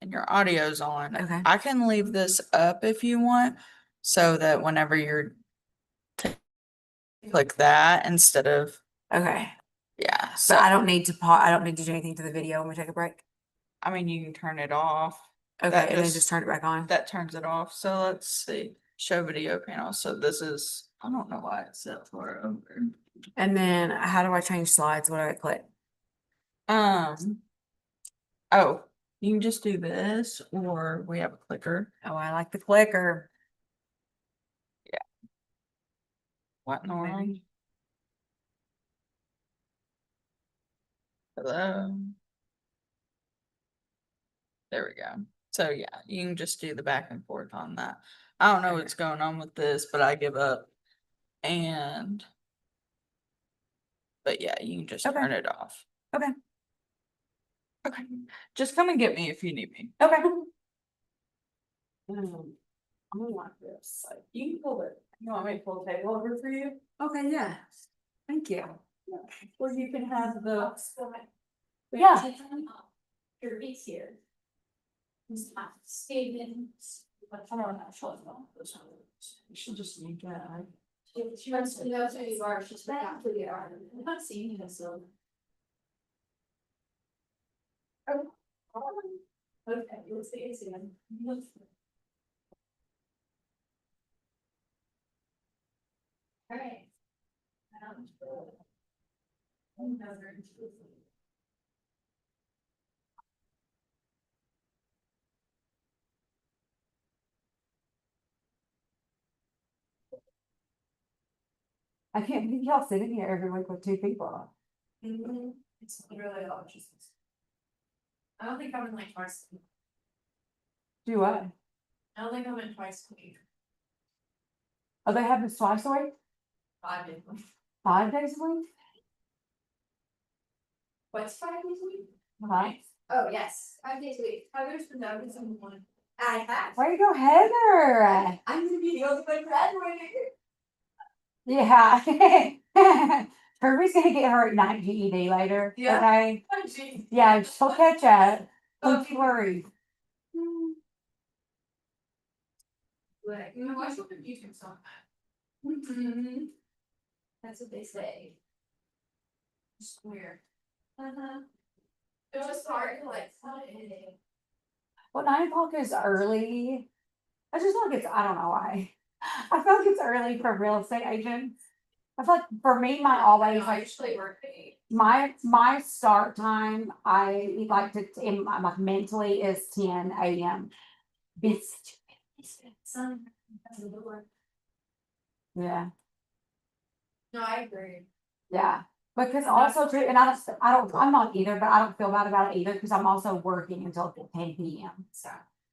and your audio's on. Okay. I can leave this up if you want, so that whenever you're click that instead of, Okay. yeah, But so, I don't need to pause. I don't need to do anything to the video when we take a break. I mean, you can turn it off. Okay, That and then just turn it back on. That turns it off. So let's see, show video panel. So this is, I don't know why it's set for over. And then how do I change slides? What do I click? Oh, you can just do this, or we have a clicker. Oh, I like the clicker. Yeah. What in the world? Hello. There we go. So yeah, you can just do the back and forth on that. I don't know what's going on with this, but I give up. But yeah, you can just Okay. turn it off. Okay. Okay. Just come and get me if you need me. Okay. I'm gonna want this. Like, you can pull it. You want me to pull the table over for you? Okay, yeah. Thank you. Or you can have the. Yeah. Darby's here. He's not Stevens. But I don't know. You should just need that. she wants to know who you are. She's back who you are. I'm not seeing you, so. Okay, let's see it again. All right. I can't believe y'all sitting here every week with 2 people. It's literally all just. I don't think I'm in like twice. Do what? I don't think I'm in twice a week. Oh, they have this twice a week? 5 days a week. 5 days a week? What's 5 days a week? Right. Oh, yes, 5 days a week. Heather's been noticing someone. I have. Way to go, Heather! I'm gonna be the only one graduating. Yeah. Kirby's gonna get her night GED later. Yeah. Okay. Oh, geez. Yeah, she'll catch up. Don't Okay. you worry. Like, you know, watch your YouTube sometime. That's what they say. It's weird. It was hard to like. Well, 9 o'clock is early. I just feel like I don't know why. I feel like it's early for real estate agents. I feel like for me, my always I like usually work at 8. my start time, I like to in my like mentally is 10 a.m. Some. Yeah, No, I agree. yeah. Because also too, and I'm not either, but I don't feel bad about it either because I'm also working until 10 p.m. So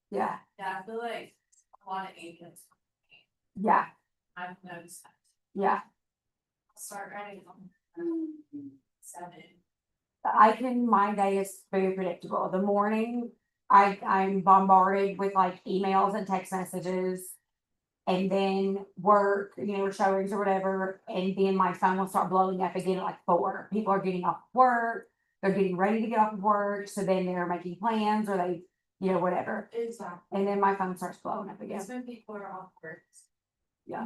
yeah, Yeah, I feel like a lot of agents. yeah, I've noticed that. yeah. I'll start writing them. 7. My day is very predictable. The morning, I'm bombarded with like emails and text messages. And then work, showings or whatever, and then my phone will start blowing up again at like 4. People are getting off work, they're getting ready to get off of work, so then they're making plans or they, whatever. Exactly. And then my phone starts blowing up again. It's when people are off work. Yeah.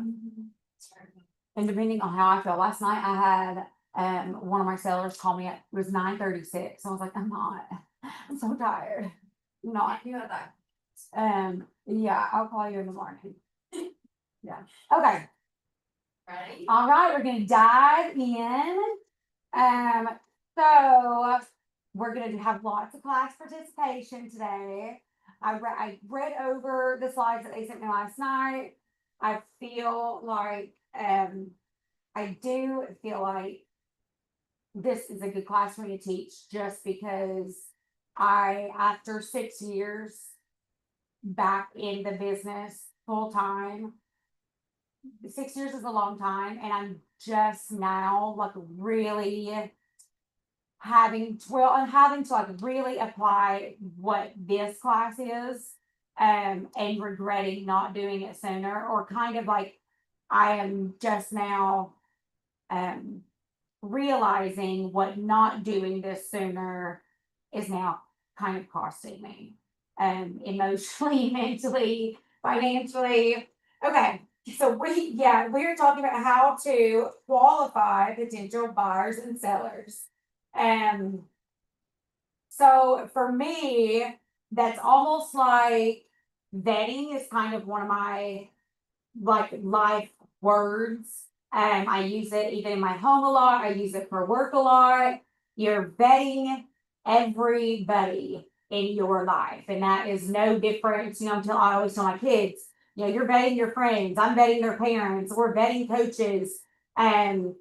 And depending on how I feel, last night I had one of my sellers call me at it was 9:36. I was like, I'm so tired. I'm not. You have that. Yeah, I'll call you in the morning. Yeah. Okay. Ready? All right, we're gonna dive in. So we're gonna have lots of class participation today. I read over the slides that they sent me last night. I feel like I do feel like this is a good class for me to teach just because after 6 years back in the business full time, 6 years is a long time, and I'm just now like really having to like really apply what this class is, and regretting not doing it sooner, or kind of like I am just now realizing what not doing this sooner is now kind of costing me. emotionally, mentally, financially. Okay, so we're talking about how to qualify potential buyers and sellers. So for me, that's almost like vetting is kind of one of my like life words. I use it even in my home a lot. I use it for work a lot. You're vetting everybody in your life, and that is no different. Until I always tell my kids, you're vetting your friends. I'm vetting their parents. We're vetting coaches and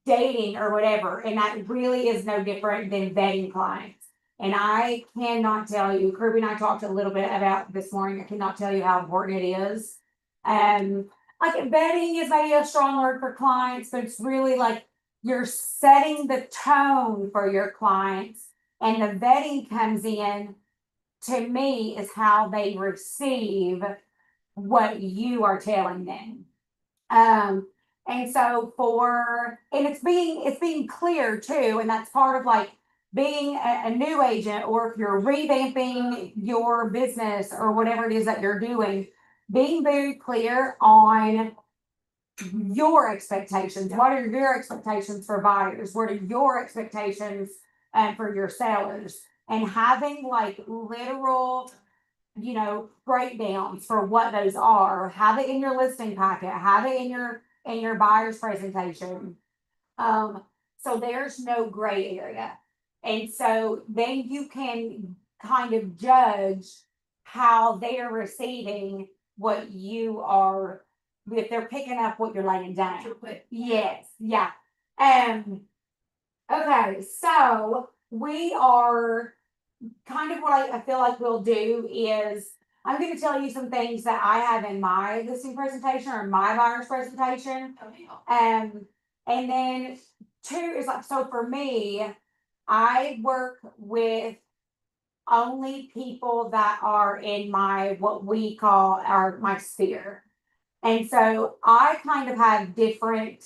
dating or whatever, and that really is no different than vetting clients. And I cannot tell you, Kirby and I talked a little bit about this morning. I cannot tell you how important it is. Like vetting is maybe a strong word for clients, but it's really like you're setting the tone for your clients, and the vetting comes in to me is how they receive what you are telling them. And so and it's being clear too, and that's part of like being a new agent, or if you're revamping your business or whatever it is that you're doing, being very clear on your expectations. What are your expectations for buyers? What are your expectations for your sellers? And having like literal breakdowns for what those are. Have it in your listing packet, have it in your buyer's presentation. So there's no gray area. And so then you can kind of judge how they are receiving what you are, if they're picking up what you're laying down. Yes, yeah. Okay, so we are kind of what I feel like we'll do is I'm going to tell you some things that I have in my listing presentation or my buyer's presentation. And then two is like, so for me, I work with only people that are in my, what we call my sphere. And so I kind of have different,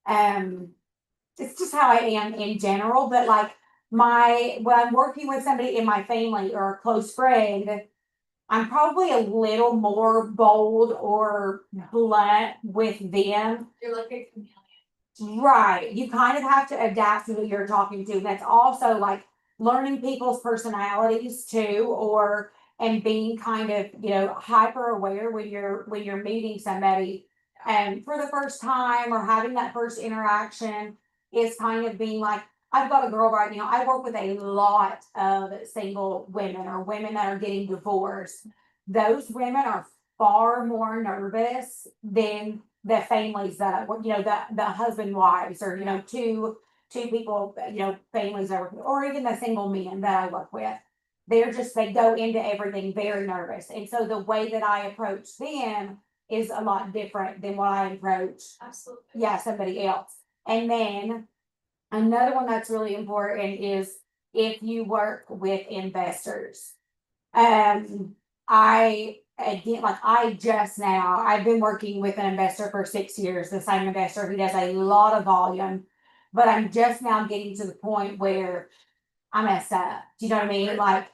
it's just how I am in general, but like when I'm working with somebody in my family or a close friend, I'm probably a little more bold or blunt with them. You're like a chameleon. Right. You kind of have to adapt to who you're talking to. That's also like learning people's personalities too, and being kind of, hyper aware when you're meeting somebody for the first time or having that first interaction is kind of being like, I've got a girl right now. I work with a lot of single women or women that are getting divorced. Those women are far more nervous than the families that the husband wives or two people families that or even the single men that I work with. They go into everything very nervous, and so the way that I approach them is a lot different than what I approach Absolutely. somebody else. And then another one that's really important is if you work with investors. I've been working with an investor for 6 years, the same investor. He does a lot of volume, but I'm just now getting to the point where I messed up. Do you know what I mean? Like,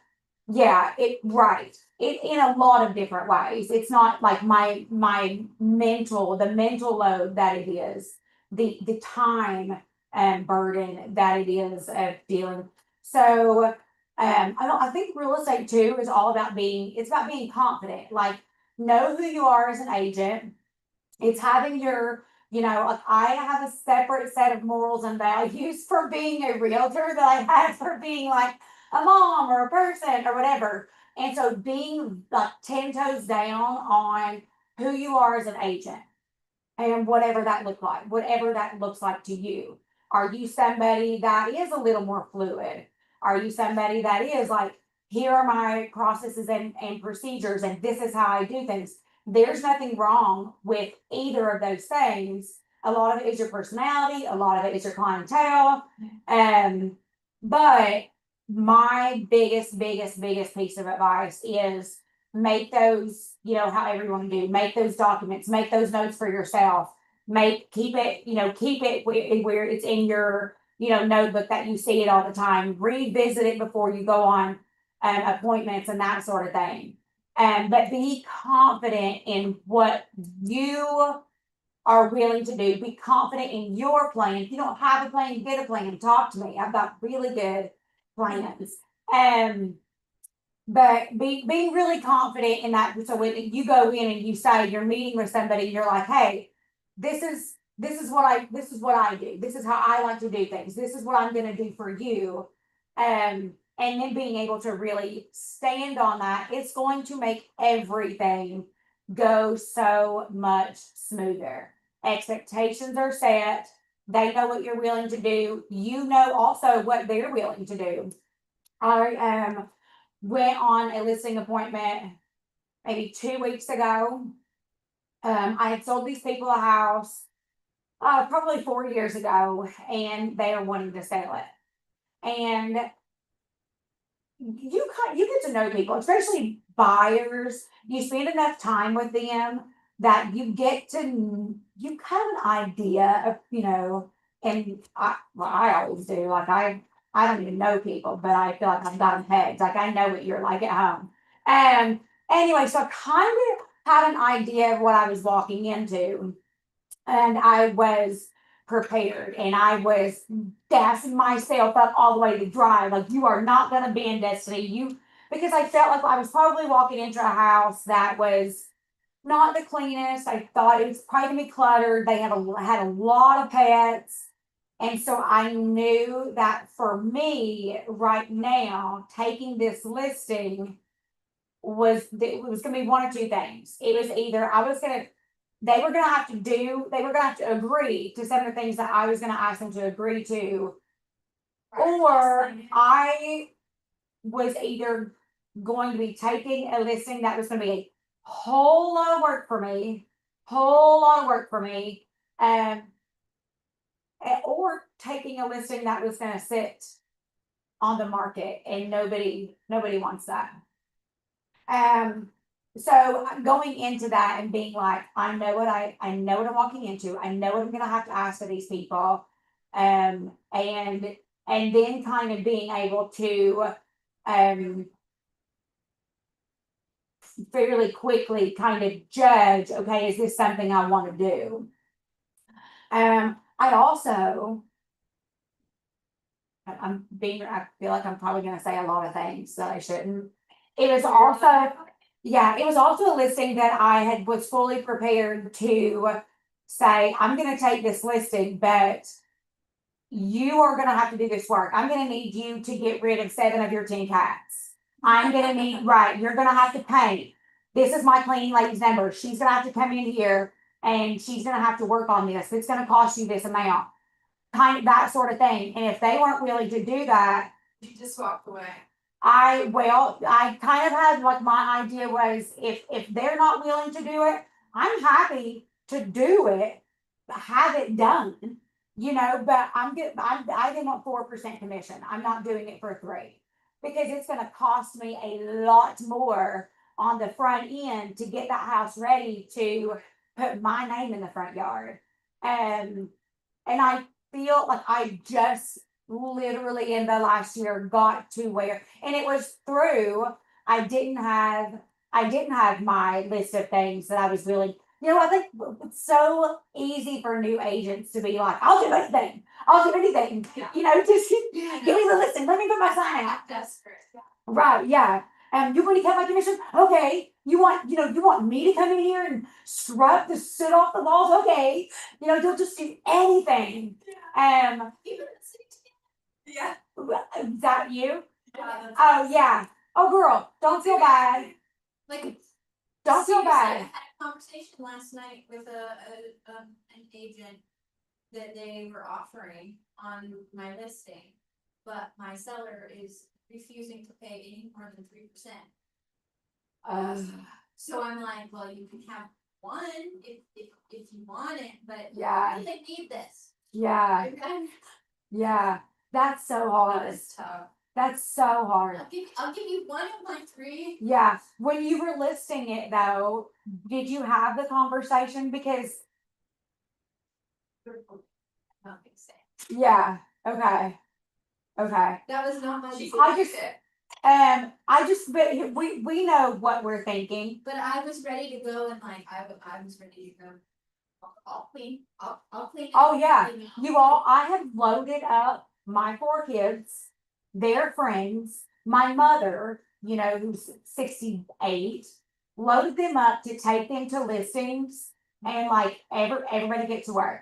yeah, right. It in a lot of different ways. It's not like the mental load that it is, the time and burden that it is of dealing. So I think real estate too is all about it's about being confident. Like, know who you are as an agent. It's having like I have a separate set of morals and values for being a realtor that I have for being like a mom or a person or whatever. And so being like 10 toes down on who you are as an agent and whatever that looks like to you. Are you somebody that is a little more fluid? Are you somebody that is like, here are my processes and procedures, and this is how I do things? There's nothing wrong with either of those things. A lot of it is your personality, a lot of it is your clientele. But my biggest piece of advice is make those, how everyone do, make those documents, make those notes for yourself, keep it where it's in your, notebook that you see it all the time, revisit it before you go on appointments and that sort of thing. But be confident in what you are willing to do. Be confident in your plan. If you don't have a plan, get a plan. Talk to me. I've got really good plans. But be really confident in that. So when you go in and you say you're meeting with somebody, you're like, hey, this is what I do. This is how I like to do things. This is what I'm gonna do for you. And then being able to really stand on that, it's going to make everything go so much smoother. Expectations are set. They know what you're willing to do. You know also what they're willing to do. I went on a listing appointment maybe 2 weeks ago. I had sold these people a house probably 4 years ago, and they are wanting to sell it. And you get to know people, especially buyers. You spend enough time with them that you have an idea of, and I always do. Like I don't even know people, but I feel like I've got them pegged. Like I know what you're like at home. And anyway, so I kind of had an idea of what I was walking into, and I was prepared, and I was gassing myself up all the way to drive. Like, you are not going to be in Destiny. Because I felt like I was probably walking into a house that was not the cleanest. I thought it was probably gonna be cluttered. They had a lot of pets. And so I knew that for me right now, taking this listing it was gonna be one or two things. It was either they were gonna have to agree to some of the things that I was gonna ask them to agree to, or I was either going to be taking a listing that was going to be a whole lot of work for me, or taking a listing that was going to sit on the market, and nobody wants that. So going into that and being like, I know what I'm walking into. I know what I'm going to have to ask of these people, and then kind of being able to fairly quickly kind of judge, okay, is this something I want to do? I feel like I'm probably going to say a lot of things that I shouldn't. It was also a listing that I was fully prepared to say, I'm going to take this listing, but you are going to have to do this work. I'm going to need you to get rid of 7 of your 10 cats. I'm going to need, right, you're going to have to paint. This is my cleaning lady's number. She's going to have to come in here and she's going to have to work on this. It's going to cost you this amount. Kind of that sort of thing. And if they weren't willing to do that, You just walked away. I kind of had, like, my idea was if they're not willing to do it, I'm happy to do it, have it done, but I didn't want 4% commission. I'm not doing it for 3 because it's going to cost me a lot more on the front end to get that house ready to put my name in the front yard. And I feel like I just literally in the last year got to where, and it was through, I didn't have my list of things that I was really, I think it's so easy for new agents to be like, I'll do anything. Yeah. Just give me the listing. Let me put my sign out. Desperate. Right, yeah. You're going to cut my commission? Okay. You want me to come in here and scrub the soot off the walls? Okay. You'll just do anything. Even the city. Yeah. Is that you? Yeah. Oh, yeah. Oh, girl, don't feel bad. Like, Don't feel seriously, I bad. had a conversation last night with an agent that they were offering on my listing, but my seller is refusing to pay any more than 3%. So I'm like, well, you can have one if you want it, but Yeah. they need this. Yeah. Okay? Yeah. That's so That hard. was tough. That's so hard. I'll give you one of my 3. Yeah. When you were listing it though, did you have the conversation? Because Nothing said. yeah. Okay. That was not my I decision. just- but we know what we're thinking. But I was ready to go and like, I was ready to go. I'll clean, I'll clean. Oh, yeah. clean it. You all, I have loaded up my 4 kids, their friends, my mother, who's 68, loaded them up to take them to listings and like everybody get to work.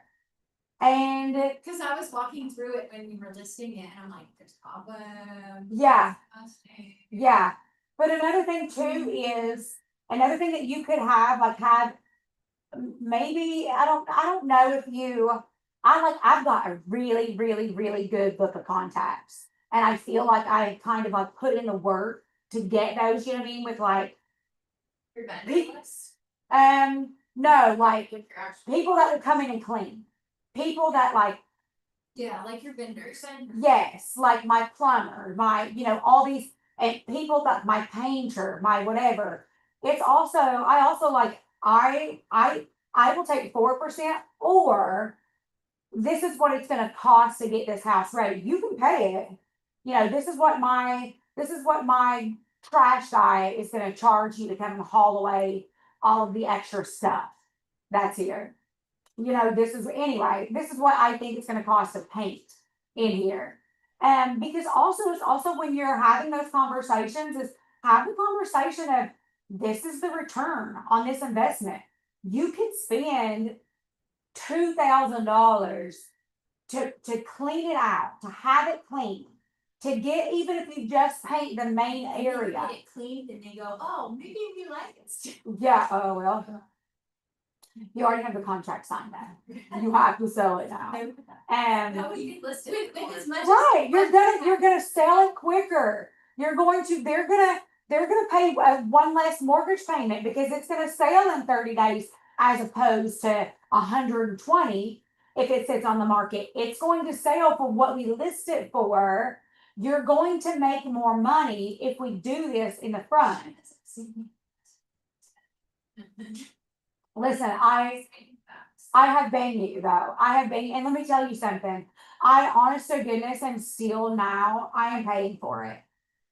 And Cause I was walking through it when we were listing it and I'm like, there's cobwebs. yeah, Disgusting. yeah. But another thing too is another thing that you could have maybe I don't know if I've got a really, really, really good book of contacts. And I feel like I kind of like put in the work to get those, you know what I mean, with like Your vendor Pe- list. no, like With your actual. people that would come in and clean. People that like, Yeah, like your vendors. yes, like my plumber, all these and people that my painter, my whatever. It's also I also like I will take 4% or this is what it's gonna cost to get this house ready. You can pay it. This is what my trash guy is gonna charge you to come and haul away all of the extra stuff that's here. This is what I think it's gonna cost to paint in here. And because also it's also when you're having those conversations is have the conversation of this is the return on this investment. You could spend $2,000 to clean it out, to have it clean, to get even if you just paint the main And then you area. Get it cleaned and they go, oh, maybe we like it. Yeah, oh well. You already have the contract signed now. You have to sell it now. And No, you can list it with as much. right, you're gonna sell it quicker. They're gonna pay one less mortgage payment because it's gonna sell in 30 days as opposed to 120 if it sits on the market. It's going to sell for what we list it for. You're going to make more money if we do this in the front. Listen, I have been you though. I have been, and let me tell you something. I honest to goodness and still now I am paying for it.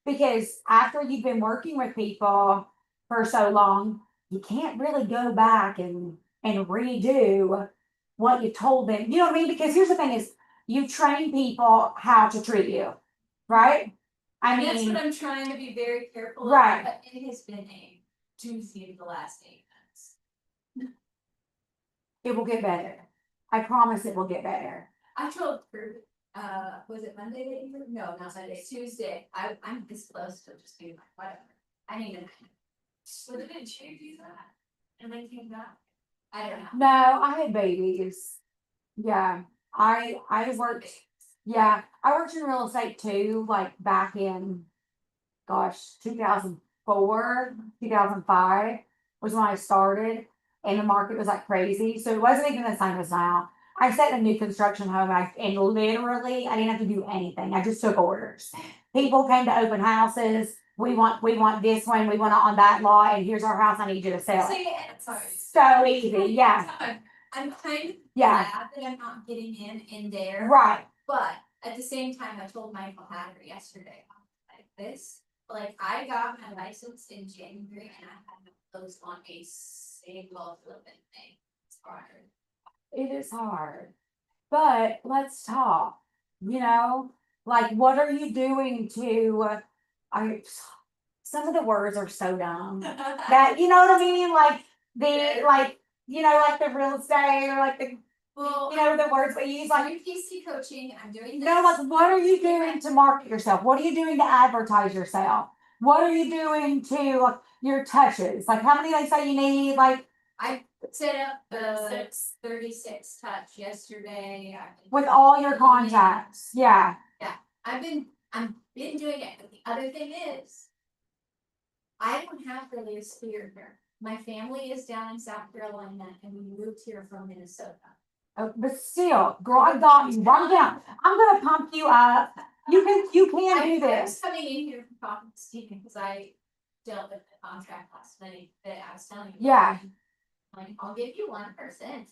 Because after you've been working with people for so long, you can't really go back and redo what you told them. You know what I mean? Because here's the thing is you train people how to treat you. Right? I And that's mean, what I'm trying to be very careful of, Right. but it has been a doozy of the last 8 months. it will get better. I promise it will get better. I told her, was it Monday that you were? No, not Sunday, Tuesday. I'm this close to just being like, whatever. I need to. So did it change you that? And then came back? I don't know. No, I had babies. Yeah. I worked Yeah, I worked in real estate too, like back in, gosh, 2004, 2005 was when I started, and the market was like crazy. So it wasn't even the same as now. I set a new construction home, and literally, I didn't have to do anything. I just took orders. People came to open houses. We want this one. We want it on that lot, and here's our house. I need you to sell it. See, and sorry. So easy, yeah, I'm kind of yeah, glad that I'm not getting in there. right. But at the same time, I told Michael Hatter yesterday, like this, like I got my license in January and I haven't closed on a single flipping thing. It's hard. It is hard, but let's talk. Like what are you doing to? I some of the words are so dumb that you know what I mean. Like like the real estate or like the Well, the words we use. I'm Like PC coaching. I'm doing this. like what are you doing to market yourself? What are you doing to advertise yourself? What are you doing to like, your touches? Like how many they say you need? Like I set up the 36 touch yesterday. with all your contacts. Yeah. I've been doing it, but the other thing is, I don't have really a sphere here. My family is down in South Carolina and we moved here from Minnesota. But still, girl, I got you. Run down. I'm gonna pump you up. You can do I was this. coming in here from talking to Stephen because I dealt with the contract last night that I was telling you. Yeah. Like, I'll give you 1%.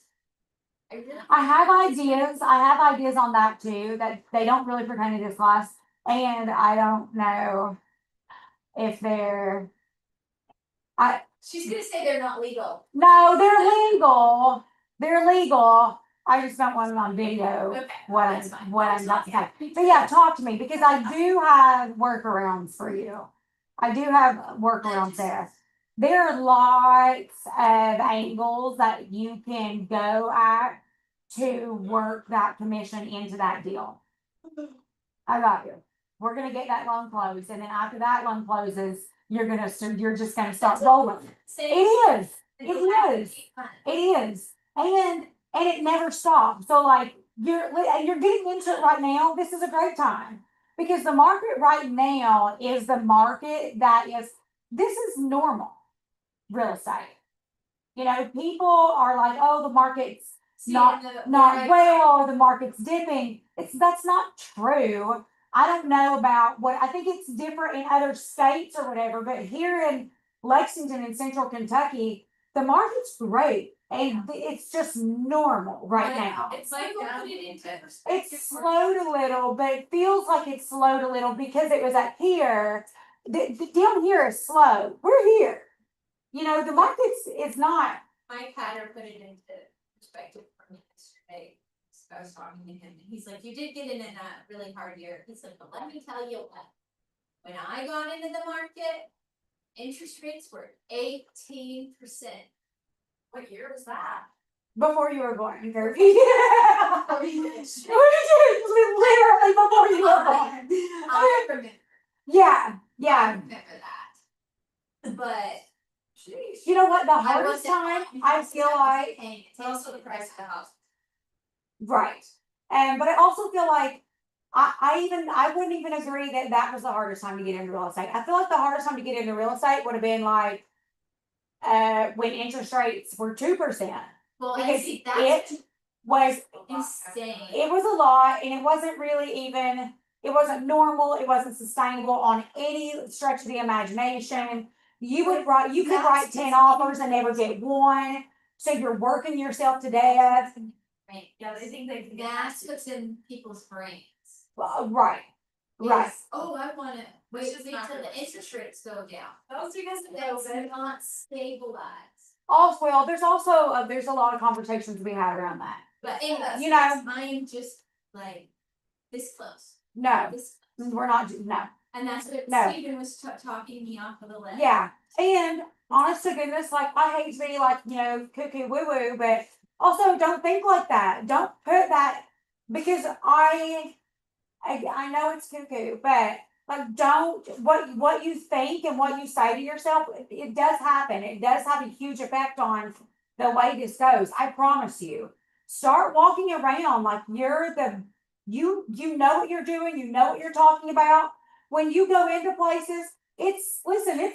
I have ideas. I have ideas on that too, that they don't really pertain to this class. And I don't know. if they're, She's gonna say they're not legal. no, they're legal. They're legal. I just don't want them on video. Okay, What that's fine. what That's I'm not fine. saying. But yeah, talk to me because I do have workarounds for you. I do have workarounds there. There are lots of angles that you can go at to work that commission into that deal. I got you. We're gonna get that loan closed, and then after that loan closes, you're just gonna start rolling. It is. It is. It is. And it never stops. So like you're getting into it right now. This is a great time because the market right now is the market this is normal real estate. You know, people are like, oh, the market's not well, the market's dipping. That's not true. I don't know about I think it's different in other states or whatever, but here in Lexington and central Kentucky, the market's great. And it's just normal right now. It's like put it into It's slowed a little, but it feels like it's slowed a little because it was up here. The down here is slow. We're here. You know, the market's is not. Mike had her put it into perspective for me yesterday. So I was talking to him and he's like, you did get in a really hard year. He's like, but let me tell you what. When I got into the market, interest rates were 18%. What year was that? Before you were born, Darby. Literally Literally before you were born. I remember. Yeah, I yeah. remember that. But You know what? The I hardest wasn't- time I feel like paying attention to the price of the house. right. And but I also feel like I wouldn't even agree that that was the hardest time to get into real estate. I feel like the hardest time to get into real estate would have been like when interest rates were 2%. Well, and Because see, that's it was insane. it was a lot and it wasn't really even it wasn't normal, it wasn't sustainable on any stretch of the imagination. You could write 10 offers and never get one. So you're working yourself to death. Right. Yeah, they think that's what's in people's brains. Right. Right. Is, oh, I wanna wait till the interest rates go down. Those are because that's not stabilized. Also, well, there's also there's a lot of conversations to be had around that. But anyways, You know- mine just like this close. No, This, we're not. No. and that's what No. Stephen was talking me off of the list. Yeah, and honest to goodness, like I hate to be like cuckoo woo woo, but also don't think like that. Don't put that because I know it's cuckoo, but like don't what you think and what you say to yourself. It does happen. It does have a huge effect on the way this goes. I promise you. Start walking around like you're you know what you're doing. You know what you're talking about. When you go into places, it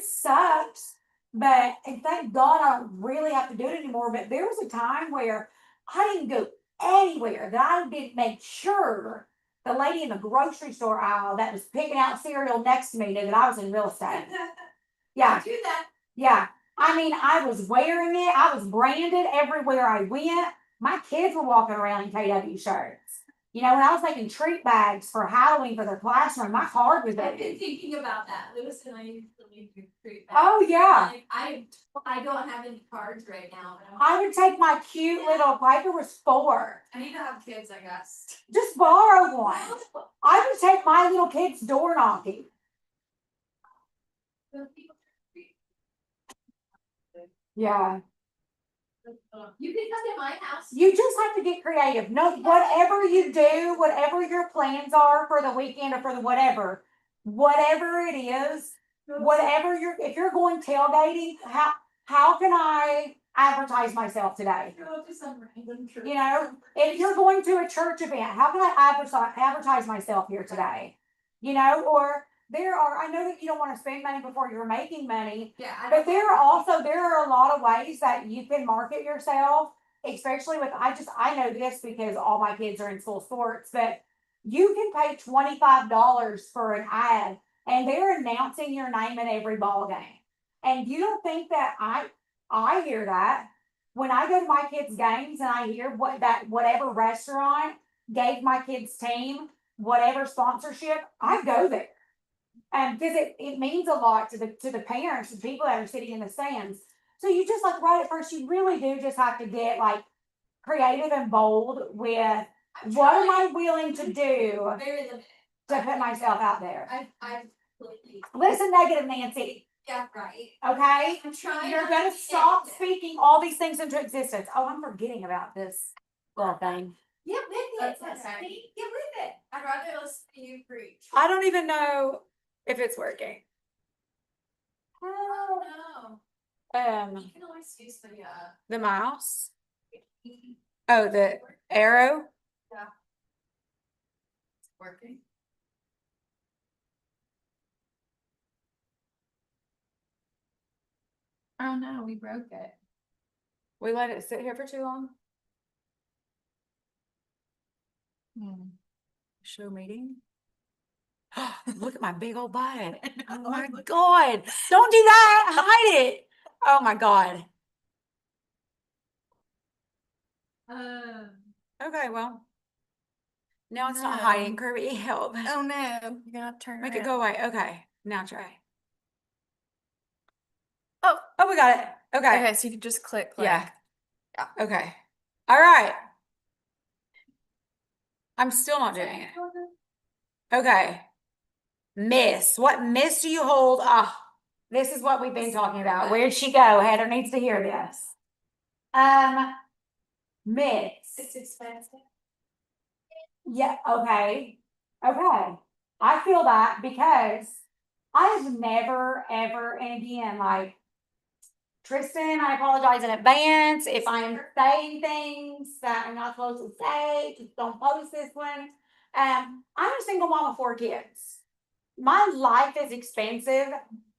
sucks, but and thank God I don't really have to do it anymore. But there was a time where I didn't go anywhere that I didn't make sure the lady in the grocery store aisle that was picking out cereal next to me knew that I was in real estate. Yeah, Do that. yeah. I mean, I was wearing it. I was branded everywhere I went. My kids were walking around in KW shirts. You know, when I was making treat bags for Halloween for their classroom, my card was I've been open. thinking about that. Lewis and I usually do treat bags. Oh yeah. Like, I don't have any cards right now. But I would take my cute little Piper was 4. I need to have kids, I guess. Just borrow one. I would take my little kids door knocking. Yeah. You can come to my house. You just have to get creative. No, whatever you do, whatever your plans are for the weekend or for the whatever it is, if you're going tailgating, how can I advertise myself today? Go to some random church. You know, if you're going to a church event, how can I advertise myself here today? You know, or I know that you don't want to spend money before you're making money, Yeah. but there are a lot of ways that you can market yourself, especially with, I know this because all my kids are in school sports, but you can pay $25 for an ad and they're announcing your name at every ball game. And you don't think that I hear that when I go to my kids' games and I hear whatever restaurant gave my kids' team whatever sponsorship, I go there. Cause it means a lot to the parents and people that are sitting in the stands. So you just like right at first, you really do just have to get like creative and bold with what am I willing to do Very limited. to put myself out there. I've completely, Listen, negative Nancy, yeah, right. okay? I'm trying. You're not gonna be stop negative. speaking all these things into existence. Oh, I'm forgetting about this little thing. Get with it. That's okay. See? Get with it. I'd rather listen to you preach. I don't even know if it's working. Oh, no. You can always use The mouse. Oh, the arrow. it's working. Oh no, we broke it. We let it sit here for too long. Show meeting. Look at my big old butt. Oh my God. Don't do that. Hide it. Oh my God. Okay, well. Now it's not No. hiding. Kirby, help. Oh no, you're gonna turn Make it around. go away. Okay. Now try. Oh, we got it. Okay. Okay, so you can just click like. Yeah. Yeah. Okay. All right. I'm still not doing it. Okay. Miss. What miss do you hold? Ah, this is what we've been talking about. Where'd she go? Heather needs to hear this. Miss. It's expensive. Yeah, okay. Okay. I feel that because I've never, ever, and again, like, Tristan, I apologize in advance if I'm saying things that I'm not supposed to say, just don't post this one. I'm a single mom of 4 kids. My life is expensive.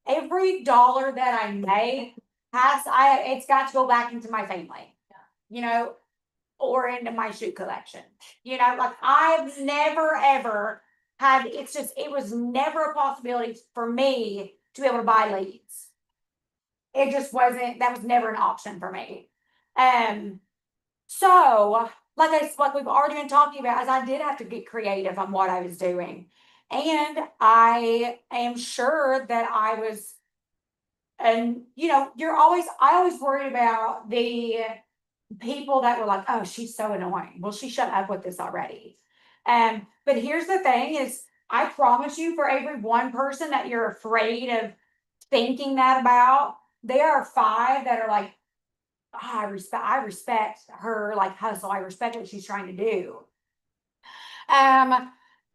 Every dollar that I make it's got to go back into my family. You know, or into my shoe collection. You know, like I've never ever had it was never a possibility for me to be able to buy leads. It just wasn't, that was never an option for me. So like we've already been talking about, as I did have to get creative on what I was doing. And I am sure that I was, and you know, I always worried about the people that were like, oh, she's so annoying. Well, she shut up with this already. But here's the thing is, I promise you, for every one person that you're afraid of thinking that about, there are 5 that are like, oh, I respect her like hustle. I respect what she's trying to do.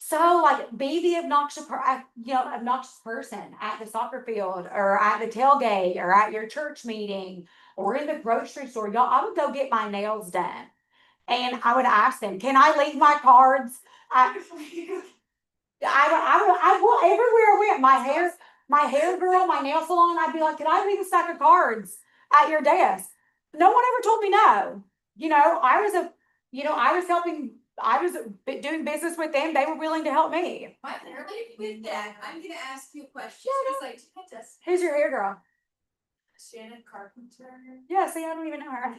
So like be the obnoxious person at the soccer field or at the tailgate or at your church meeting or in the grocery store. Y'all, I would go get my nails done. And I would ask them, can I leave my cards? I will everywhere I went, my hair girl, my nail salon, I'd be like, can I leave a stack of cards at your desk? No one ever told me no. You know, I was helping, I was doing business with them. They were willing to help me. With that, I'm gonna ask you a question. Yeah, It's like, I just Who's your hair girl? Shannon Carpenter. Yeah, see, I don't even know her.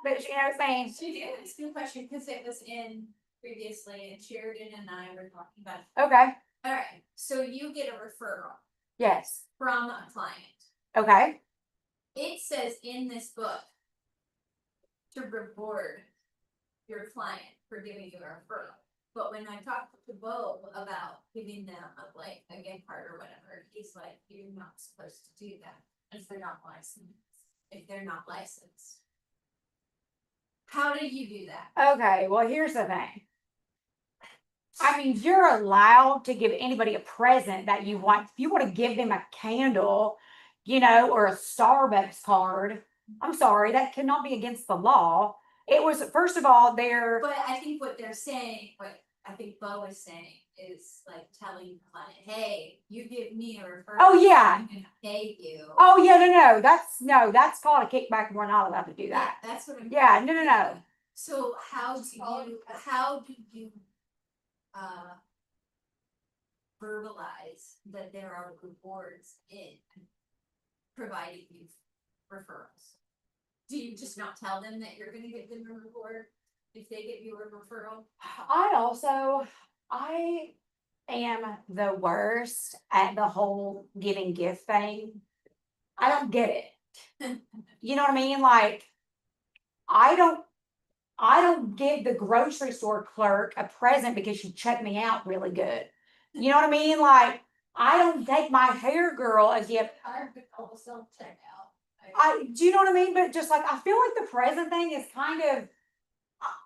But she knows me. She did ask you a question because it was in previously, and Sheridan and I were talking about. Okay. All right, so you get a referral Yes. from a client. Okay. It says in this book to reward your client for giving you a referral. But when I talked to Bo about giving them a gift card or whatever, he's like, you're not supposed to do that if they're not licensed. How do you do that? Okay, well, here's the thing. I mean, you're allowed to give anybody a present that you want. If you want to give them a candle, you know, or a Starbucks card, I'm sorry, that cannot be against the law. It was, first of all, But I think what they're saying, what I think Bo is saying is like telling the client, hey, you give me a referral. Oh, yeah. I'm gonna pay you. Oh, yeah, no, that's called a kickback, and we're not allowed to do that. Yeah, that's what I'm. Yeah, no. So how do you verbalize that there are rewards in providing you referrals? Do you just not tell them that you're gonna give them a reward if they give you a referral? I am the worst at the whole giving gift thing. I don't get it. You know what I mean? Like, I don't I don't give the grocery store clerk a present because she checked me out really good. You know what I mean? Like, I don't take my hair girl a gift. I've been almost self-checkout. Do you know what I mean? But just like, I feel like the present thing is kind of,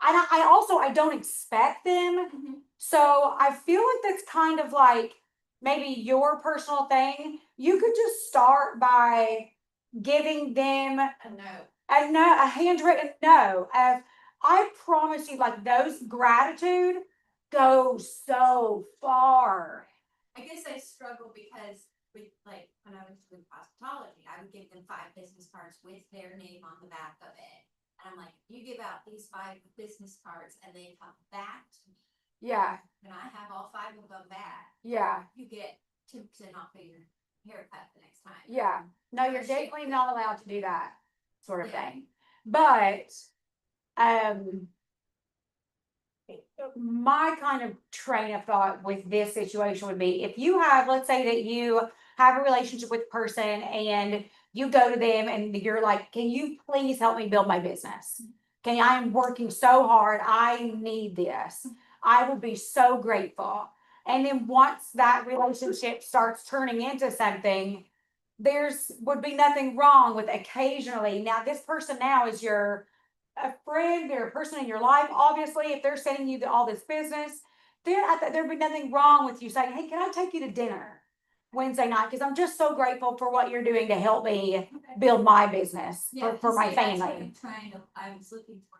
I also, I don't expect them. Mhm. So I feel like that's kind of like maybe your personal thing. You could just start by giving them A no. a handwritten no of, I promise you, like, those gratitude goes so far. I guess I struggle because with like when I was doing cosmetology, I would give them 5 business cards with their name on the back of it. And I'm like, you give out these 5 business cards and they come back to me. Yeah, And I have all 5 of them back. yeah, You get 10% off of your haircut the next time. yeah. No, you're Or shape definitely it. not allowed to do that sort of Yeah. thing. But, my kind of train of thought with this situation would be, if you have, let's say that you have a relationship with a person and you go to them and you're like, can you please help me build my business? Can I am working so hard. I need this. I would be so grateful. And then once that relationship starts turning into something, there's would be nothing wrong with occasionally. Now, this person now is your a friend, they're a person in your life. Obviously, if they're sending you all this business, there'd be nothing wrong with you saying, "Hey, can I take you to dinner Wednesday night? Because I'm just so grateful for what you're doing to help me build my business for my see, that's what family." I'm trying to, I was looking for.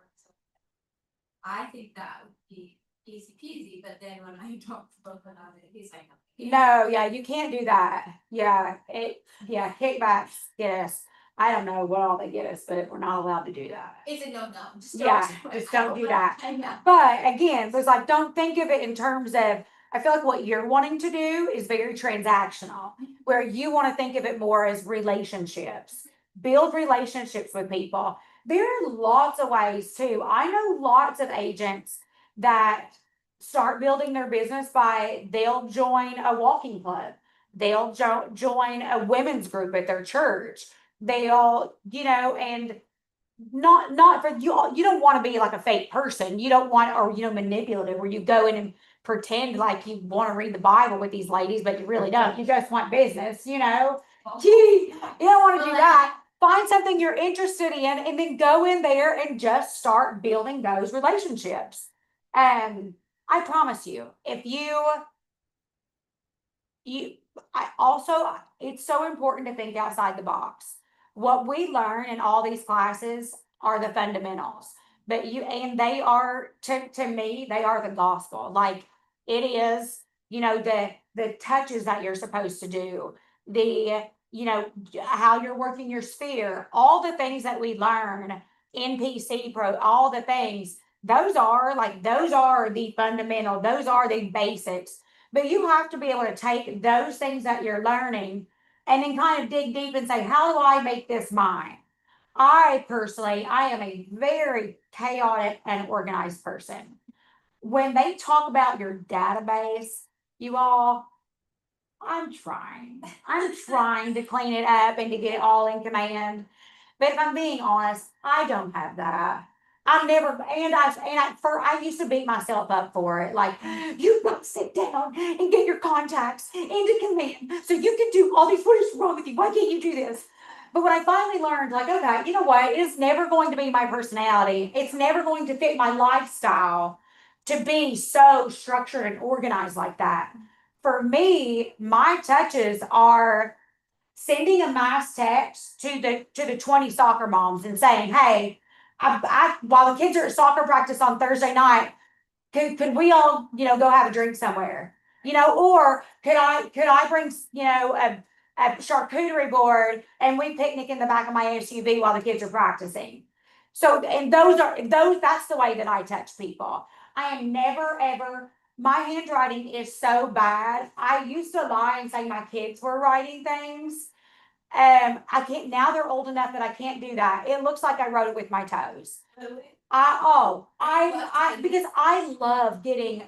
I think that would be easy peasy, but then when I talked to both about it, he's like. No, yeah, you can't do that. Yeah, kickbacks. Yes, I don't know what all they get us, but we're not allowed to do that. It's a no, just Yeah, don't. just don't do that. I know. But again, there's like, don't think of it in terms of, I feel like what you're wanting to do is very transactional, where you want to think of it more as relationships. Build relationships with people. There are lots of ways too. I know lots of agents that start building their business by they'll join a walking club. They'll join a women's group at their church. They'll, and not for you don't want to be like a fake person. You don't want, or manipulative, where you go in and pretend like you want to read the Bible with these ladies, but you really don't. You just want business. You don't want to do that. Find something you're interested in and then go in there and just start building those relationships. And I promise you, if you I also, it's so important to think outside the box. What we learn in all these classes are the fundamentals, but they are, to me, they are the gospel. Like, it is, the touches that you're supposed to do, the how you're working your sphere, all the things that we learn in PC Pro, all the things, those are the fundamental, those are the basics. But you have to be able to take those things that you're learning and then kind of dig deep and say, how do I make this mine? I personally, I am a very chaotic and organized person. When they talk about your database, you all, I'm trying. I'm trying to clean it up and to get it all in command. But if I'm being honest, I don't have that. I never, I used to beat myself up for it. Like, you've got to sit down and get your contacts into command so you can do all these. What is wrong with you? Why can't you do this? But when I finally learned, like, okay, you know what? It is never going to be my personality. It's never going to fit my lifestyle to be so structured and organized like that. For me, my touches are sending a mass text to the 20 soccer moms and saying, hey, while the kids are at soccer practice on Thursday night, could we all, go have a drink somewhere? Or could I bring, a charcuterie board and we picnic in the back of my SUV while the kids are practicing? So, and that's the way that I touch people. I am never ever, my handwriting is so bad. I used to lie and say my kids were writing things. I can't, now they're old enough that I can't do that. It looks like I wrote it with my toes. Because I love getting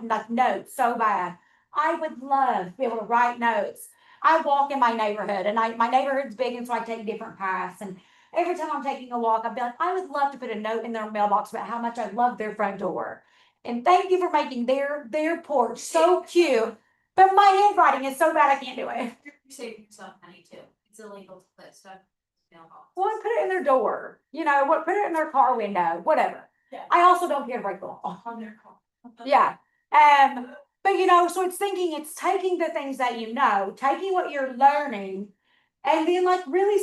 like notes so bad. I would love to be able to write notes. I walk in my neighborhood and my neighborhood's big and so I take different paths and every time I'm taking a walk, I'd be like, I would love to put a note in their mailbox about how much I love their front door. And thank you for making their porch so cute. But my handwriting is so bad I can't do it. You're saving yourself money too. It's illegal to put stuff in mailbox. Well, I put it in their door, what, put it in their car window, whatever. Yeah. I also don't care to break the law. On their call. Yeah. But so it's taking the things that taking what you're learning and then like really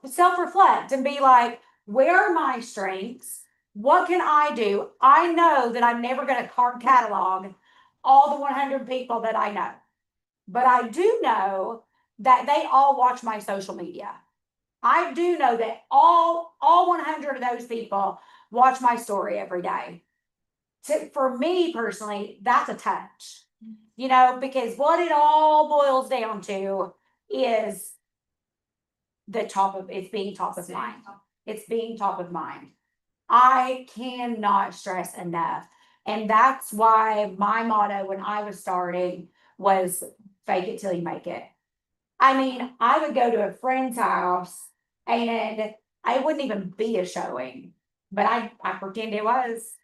self-reflect and be like, where are my strengths? What can I do? I know that I'm never going to card catalog all the 100 people that I know, but I do know that they all watch my social media. I do know that all 100 of those people watch my story every day. For me personally, that's a touch, because what it all boils down to is it's being top of mind. It's being top of mind. I cannot stress enough. And that's why my motto when I was starting was fake it till you make it. I mean, I would go to a friend's house and I wouldn't even be a showing, but I pretend it was.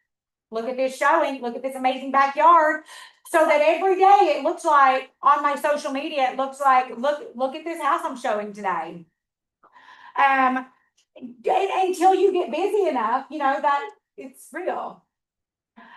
Look at this showing, look at this amazing backyard. So that every day it looks like on my social media, it looks like, look at this house I'm showing today. Until you get busy enough, that it's real.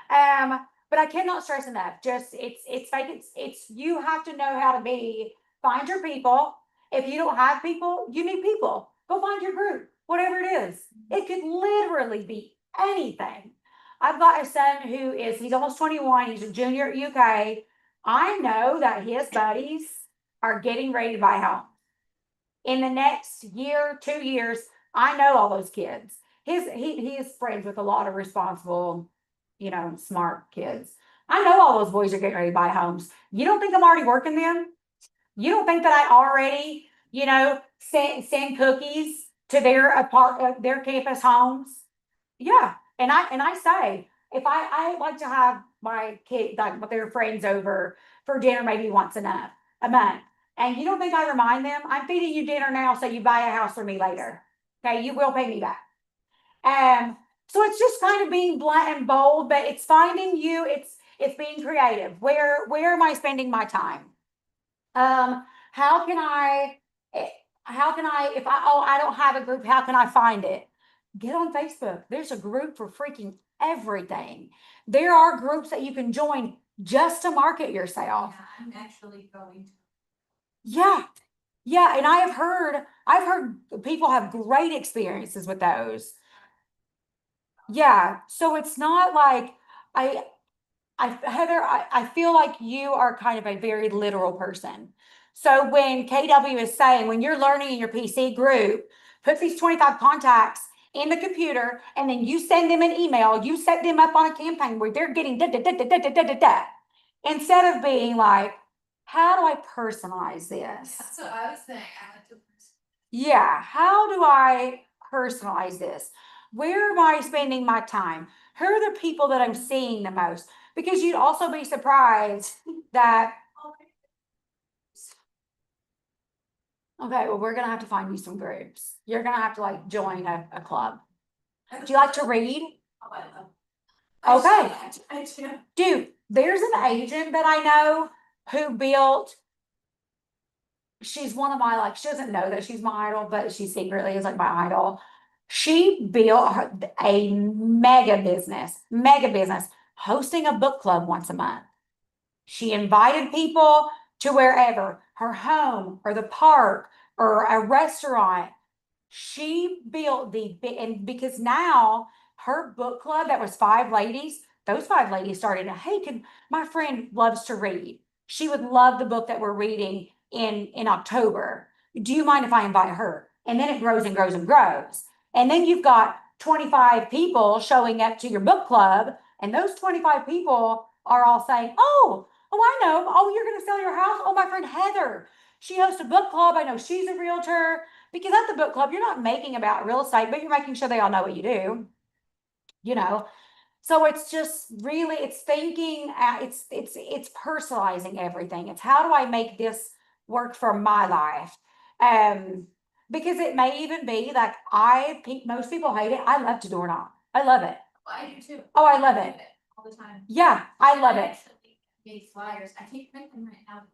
But I cannot stress enough. Just it's like it's you have to know how to find your people. If you don't have people, you need people. Go find your group, whatever it is. It could literally be anything. I've got a son he's almost 21, he's a junior at UK. I know that his buddies are getting ready to buy homes. In the next year, 2 years, I know all those kids. He is friends with a lot of responsible, smart kids. I know all those boys are getting ready to buy homes. You don't think I'm already working them? You don't think that I already, send cookies to their campus homes? Yeah. And I say, if I like to have my kid, like with their friends over for dinner maybe once a month. And you don't think I remind them, I'm feeding you dinner now, so you buy a house for me later. Okay, you will pay me back. So it's just kind of being blunt and bold, but it's finding you, it's being creative. Where am I spending my time? How can I, if I don't have a group, how can I find it? Get on Facebook. There's a group for freaking everything. There are groups that you can join just to market yourself. Yeah, I'm actually going to. Yeah. Yeah. And I've heard people have great experiences with those. Yeah. So it's not like Heather, I feel like you are kind of a very literal person. So when KW is saying, when you're learning in your PC group, put these 25 contacts in the computer and then you send them an email, you set them up on a campaign where they're getting da da da da da da da da da. Instead of being like, how do I personalize this? That's what I was saying. I had to. Yeah, how do I personalize this? Where am I spending my time? Who are the people that I'm seeing the most? Because you'd also be surprised that, okay, well, we're gonna have to find you some groups. You're gonna have to like join a club. Do you like to read? Oh, I love. Okay. I do. Dude, there's an agent that I know who built, she's one of my, she doesn't know that she's my idol, but she secretly is like my idol. She built a mega business, hosting a book club once a month. She invited people to wherever, her home or the park or a restaurant. She built and because now her book club that was 5 ladies, those 5 ladies started, hey, my friend loves to read. She would love the book that we're reading in October. Do you mind if I invite her? And then it grows and grows and grows. And then you've got 25 people showing up to your book club, and those 25 people are all saying, oh, I know. Oh, you're going to sell your house? Oh, my friend Heather, she hosts a book club. I know she's a realtor. Because at the book club, you're not making about real estate, but you're making sure they all know what you do. So it's just really, it's thinking, it's personalizing everything. It's how do I make this work for my life? Because it may even be like most people hate it. I love to door knock. I love it. I do too. Oh, I love it. All the time. Yeah, I love it. actually made flyers. I can't print them right now.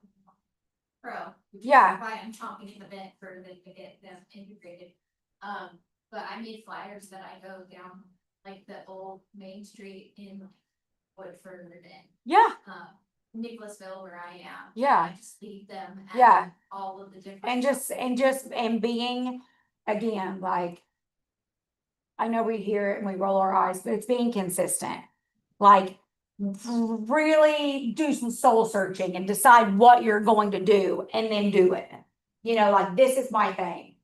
Pro. which is Yeah. Why I'm chomping at the bit for them to get them integrated. But I made flyers that I go down like the old Main Street in Woodford and Yeah, Nicholasville where I am. Yeah. I just leave them at yeah. all of the different. And being, again, like, I know we hear it and we roll our eyes, but it's being consistent. Like, really do some soul searching and decide what you're going to do and then do it. You know, like, this is my thing.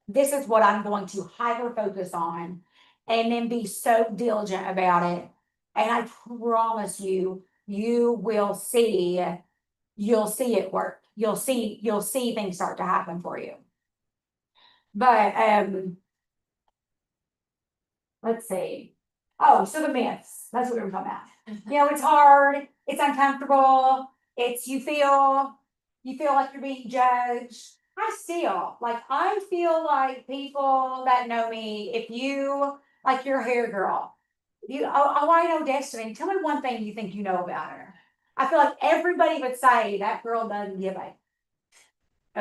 This is what I'm going to hyper focus on and then be so diligent about it. And I promise you, you'll see it work. You'll see things start to happen for you. But let's see. Oh, so the myths. That's what we're talking about. You know, it's hard, it's uncomfortable, you feel like you're being judged. I feel like people that know me, if you like your hair girl, I know Destiny. Tell me one thing you think you know about her. I feel like everybody would say that girl doesn't give a.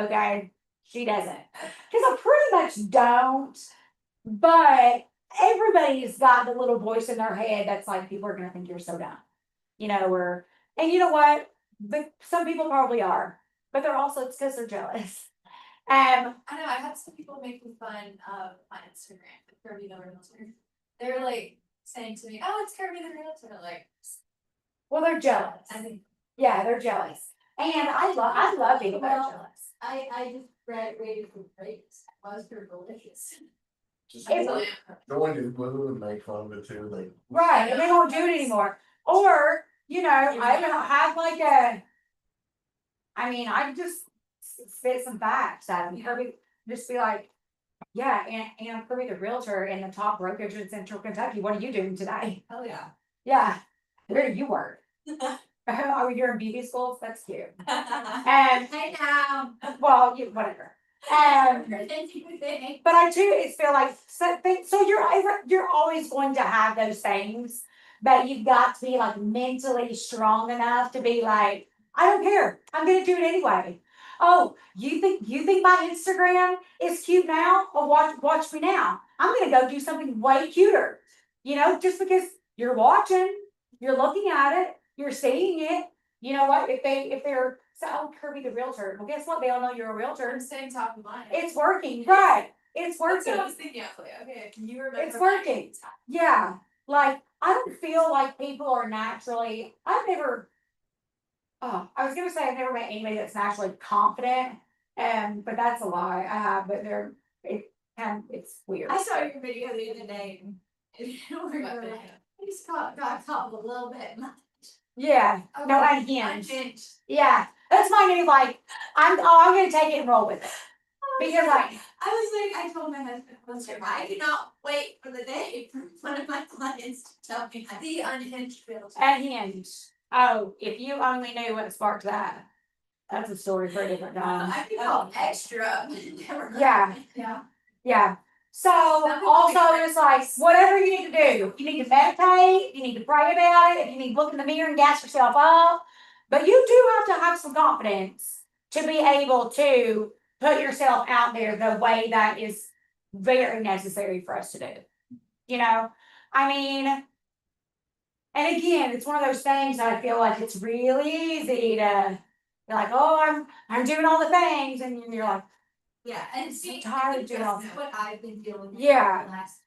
Okay, she doesn't. Because I pretty much don't. But everybody's got the little voice in their head that's like, people are gonna think you're so dumb. You know, and you know what? But some people probably are, but they're also, it's because they're jealous. I know, I've had some people making fun of my Instagram, Kirby the Realtor. They're like saying to me, oh, it's Kirby the Realtor, like. Well, they're jealous. I think. Yeah, they're jealous. And I love people that are Well, jealous. I just graduated from grapes, was her delicious. Just It- go into glue and make fun of it too, like. Right, and they won't do it anymore. Or, you know, I don't have like I just spit some facts at them. Kirby, just be like, yeah, and I'm Kirby the Realtor in the top brokerage in Central Kentucky. What are you doing today? Oh, yeah. Yeah, where do you work? Are you in beauty schools? That's cute. And I know. well, whatever. But I too feel like so you're always going to have those things, but you've got to be like mentally strong enough to be like, I don't care. I'm gonna do it anyway. Oh, you think my Instagram is cute now? Well, watch me now. I'm gonna go do something way cuter. You know, just because you're watching, you're looking at it, you're seeing it. You know what? If they're so Kirby the Realtor, well, guess what? They all know you're a realtor. I'm staying top of mind. It's working, right? It's That's what I working. was thinking, actually, okay, you remember. It's working. Yeah, like I don't feel like people are naturally. I've never. Oh, I was gonna say I've never met anybody that's naturally confident, but that's a lie. I have, but it's weird. I saw your video the other day. And I just got caught a little bit. Yeah, no, Okay, unhinged. unhinged. Yeah, that's my new like. I'm gonna take it and roll with it because like. I was like, I told my husband, I cannot wait for the day for one of my clients to tell me the unhinged realtor. Unhinged. Oh, if you only knew what sparked that. That's a story for a different time. I feel all extra. Yeah. Yeah. Yeah. So also it's like whatever you need to do. You need to meditate, you need to pray about it, you need to look in the mirror and gas yourself up. But you do have to have some confidence to be able to put yourself out there the way that is very necessary for us to do. You know? I mean, and again, it's one of those things that I feel like it's really easy to be like, oh, I'm doing all the things, and you're like, Yeah, and so see, tired I think of doing all that's what I've been dealing with Yeah. for the last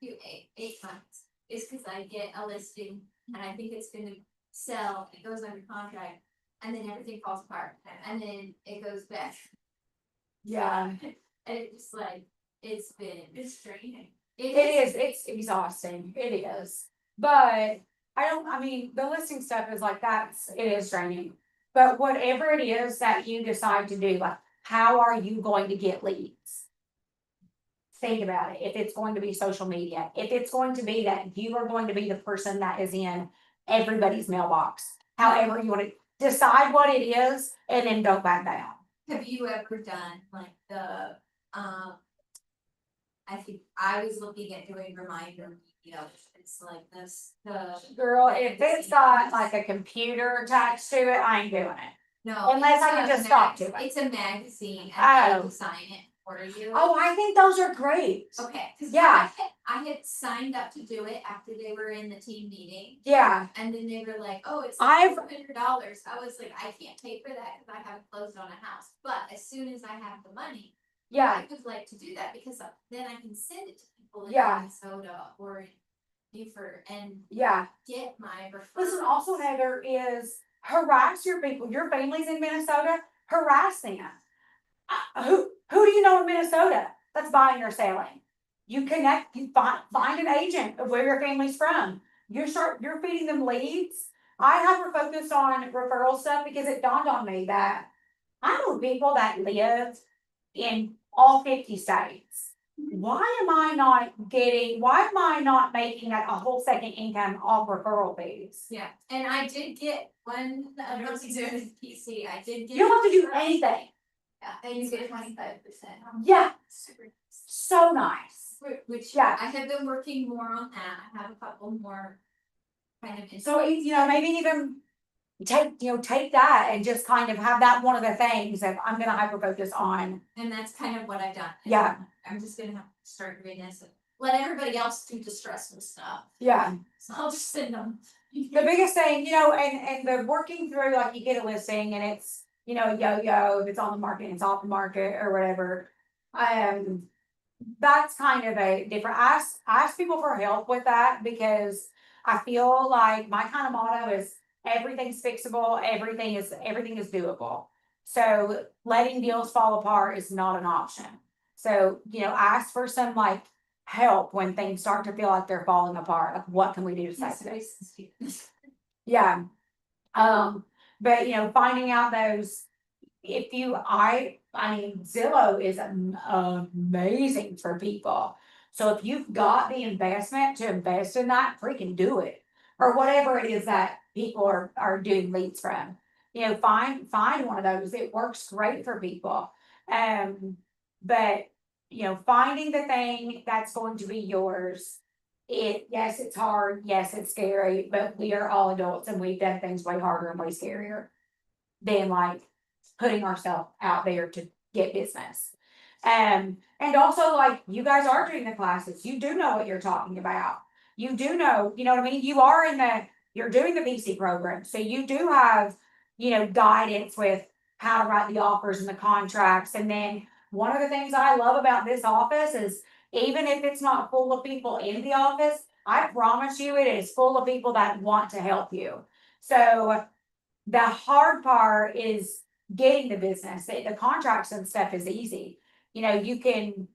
eight months. Is because I get a listing and I think it's gonna sell, it goes under contract, and then everything falls apart, and then it goes back. yeah, And it's just like, it's draining. it is. It's exhausting. It is. But I mean, the listing stuff is like it is draining. But whatever it is that you decide to do, like, how are you going to get leads? think about it. If it's going to be social media, if it's going to be that you are going to be the person that is in everybody's mailbox, however you want to decide what it is and then don't back down. Have you ever done like the, I think I was looking at doing reminder, it's like this, Girl, if it's got like a computer attached to it, I ain't doing it. no. Unless I it's can a just talk to it. It's a magazine, and I Oh. will sign it for you. Oh, I think those are great. Okay, cause Yeah. I had signed up to do it after they were in the team meeting. Yeah, And then they were like, oh, it's I've- $400. I was like, I can't pay for that because I haven't closed on a house, but as soon as I have the money, yeah, I would like to do that because then I can send it to people in Yeah. Minnesota or in Beaufort and yeah. get my referrals. Listen, also Heather is harass your people, your families in Minnesota, harass them. Who do you know in Minnesota that's buying or selling? You connect, you find an agent of where your family's from. You're feeding them leads. I have her focused on referral stuff because it dawned on me that I know people that live in all 50 states. Why am I not making like a whole second income off referral fees? Yeah, and I did get one, I don't see doing PC, I did get. You don't have to do anything. Yeah, and you get 25%. Yeah, Super nice. so nice. Which, Yeah. I have been working more on that, I have a couple more kind of. So, maybe even take that and just kind of have that one of the things that I'm gonna hyper focus on. And that's kind of what I've done. Yeah. I'm just gonna have to start doing this and let everybody else do the stressful stuff, Yeah. so I'll just send them. The biggest thing, and the working through, like you get a listing and it's, yo-yo, if it's on the market, it's off the market or whatever. That's kind of a different, ask people for help with that because I feel like my kind of motto is everything's fixable, everything is doable. So letting deals fall apart is not an option. So, ask for some like help when things start to feel like they're falling apart. Like what can we do to save this? Yeah. But finding out those, I mean, Zillow is amazing for people. So if you've got the investment to invest in that, freaking do it. Or whatever it is that people are doing leads from. Find one of those. It works great for people. But finding the thing that's going to be yours. Yes, it's hard. Yes, it's scary, but we are all adults and we've done things way harder and way scarier than like putting ourselves out there to get business. And also like you guys are doing the classes, you do know what you're talking about. You do know, you know what I mean? You're doing the VC program, so you do have, guidance with how to write the offers and the contracts. And then one of the things I love about this office is even if it's not full of people in the office, I promise you it is full of people that want to help you. So the hard part is getting the business. The contracts and stuff is easy. You can,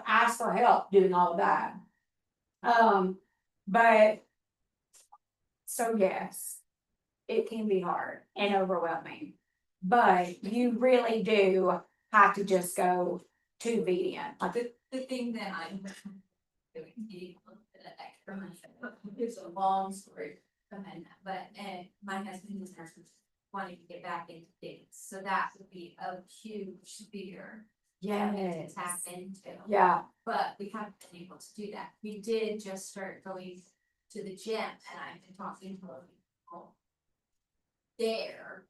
ask for help doing all of that. But so yes, it can be hard and overwhelming, but you really do have to just go to obedient. Like The thing that I'm doing, needing a little bit of extra money, it's a long story behind that, but, my husband is nurse, wanting to get back into things, so that would be a huge fear. To tap into. Yeah, But we haven't been able to do that. We did just start going to the gym and I've been talking to a lot of people there,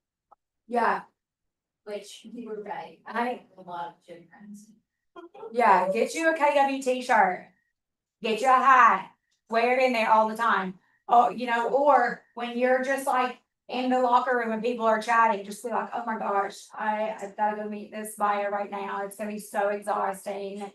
yeah, which you were right. I have a lot of gym friends. yeah. Get you a KW t-shirt. Get you a hat. Wear it in there all the time. Oh, or when you're just like in the locker room and people are chatting, just be like, oh my gosh, I've gotta go meet this buyer right now. It's gonna be so exhausting.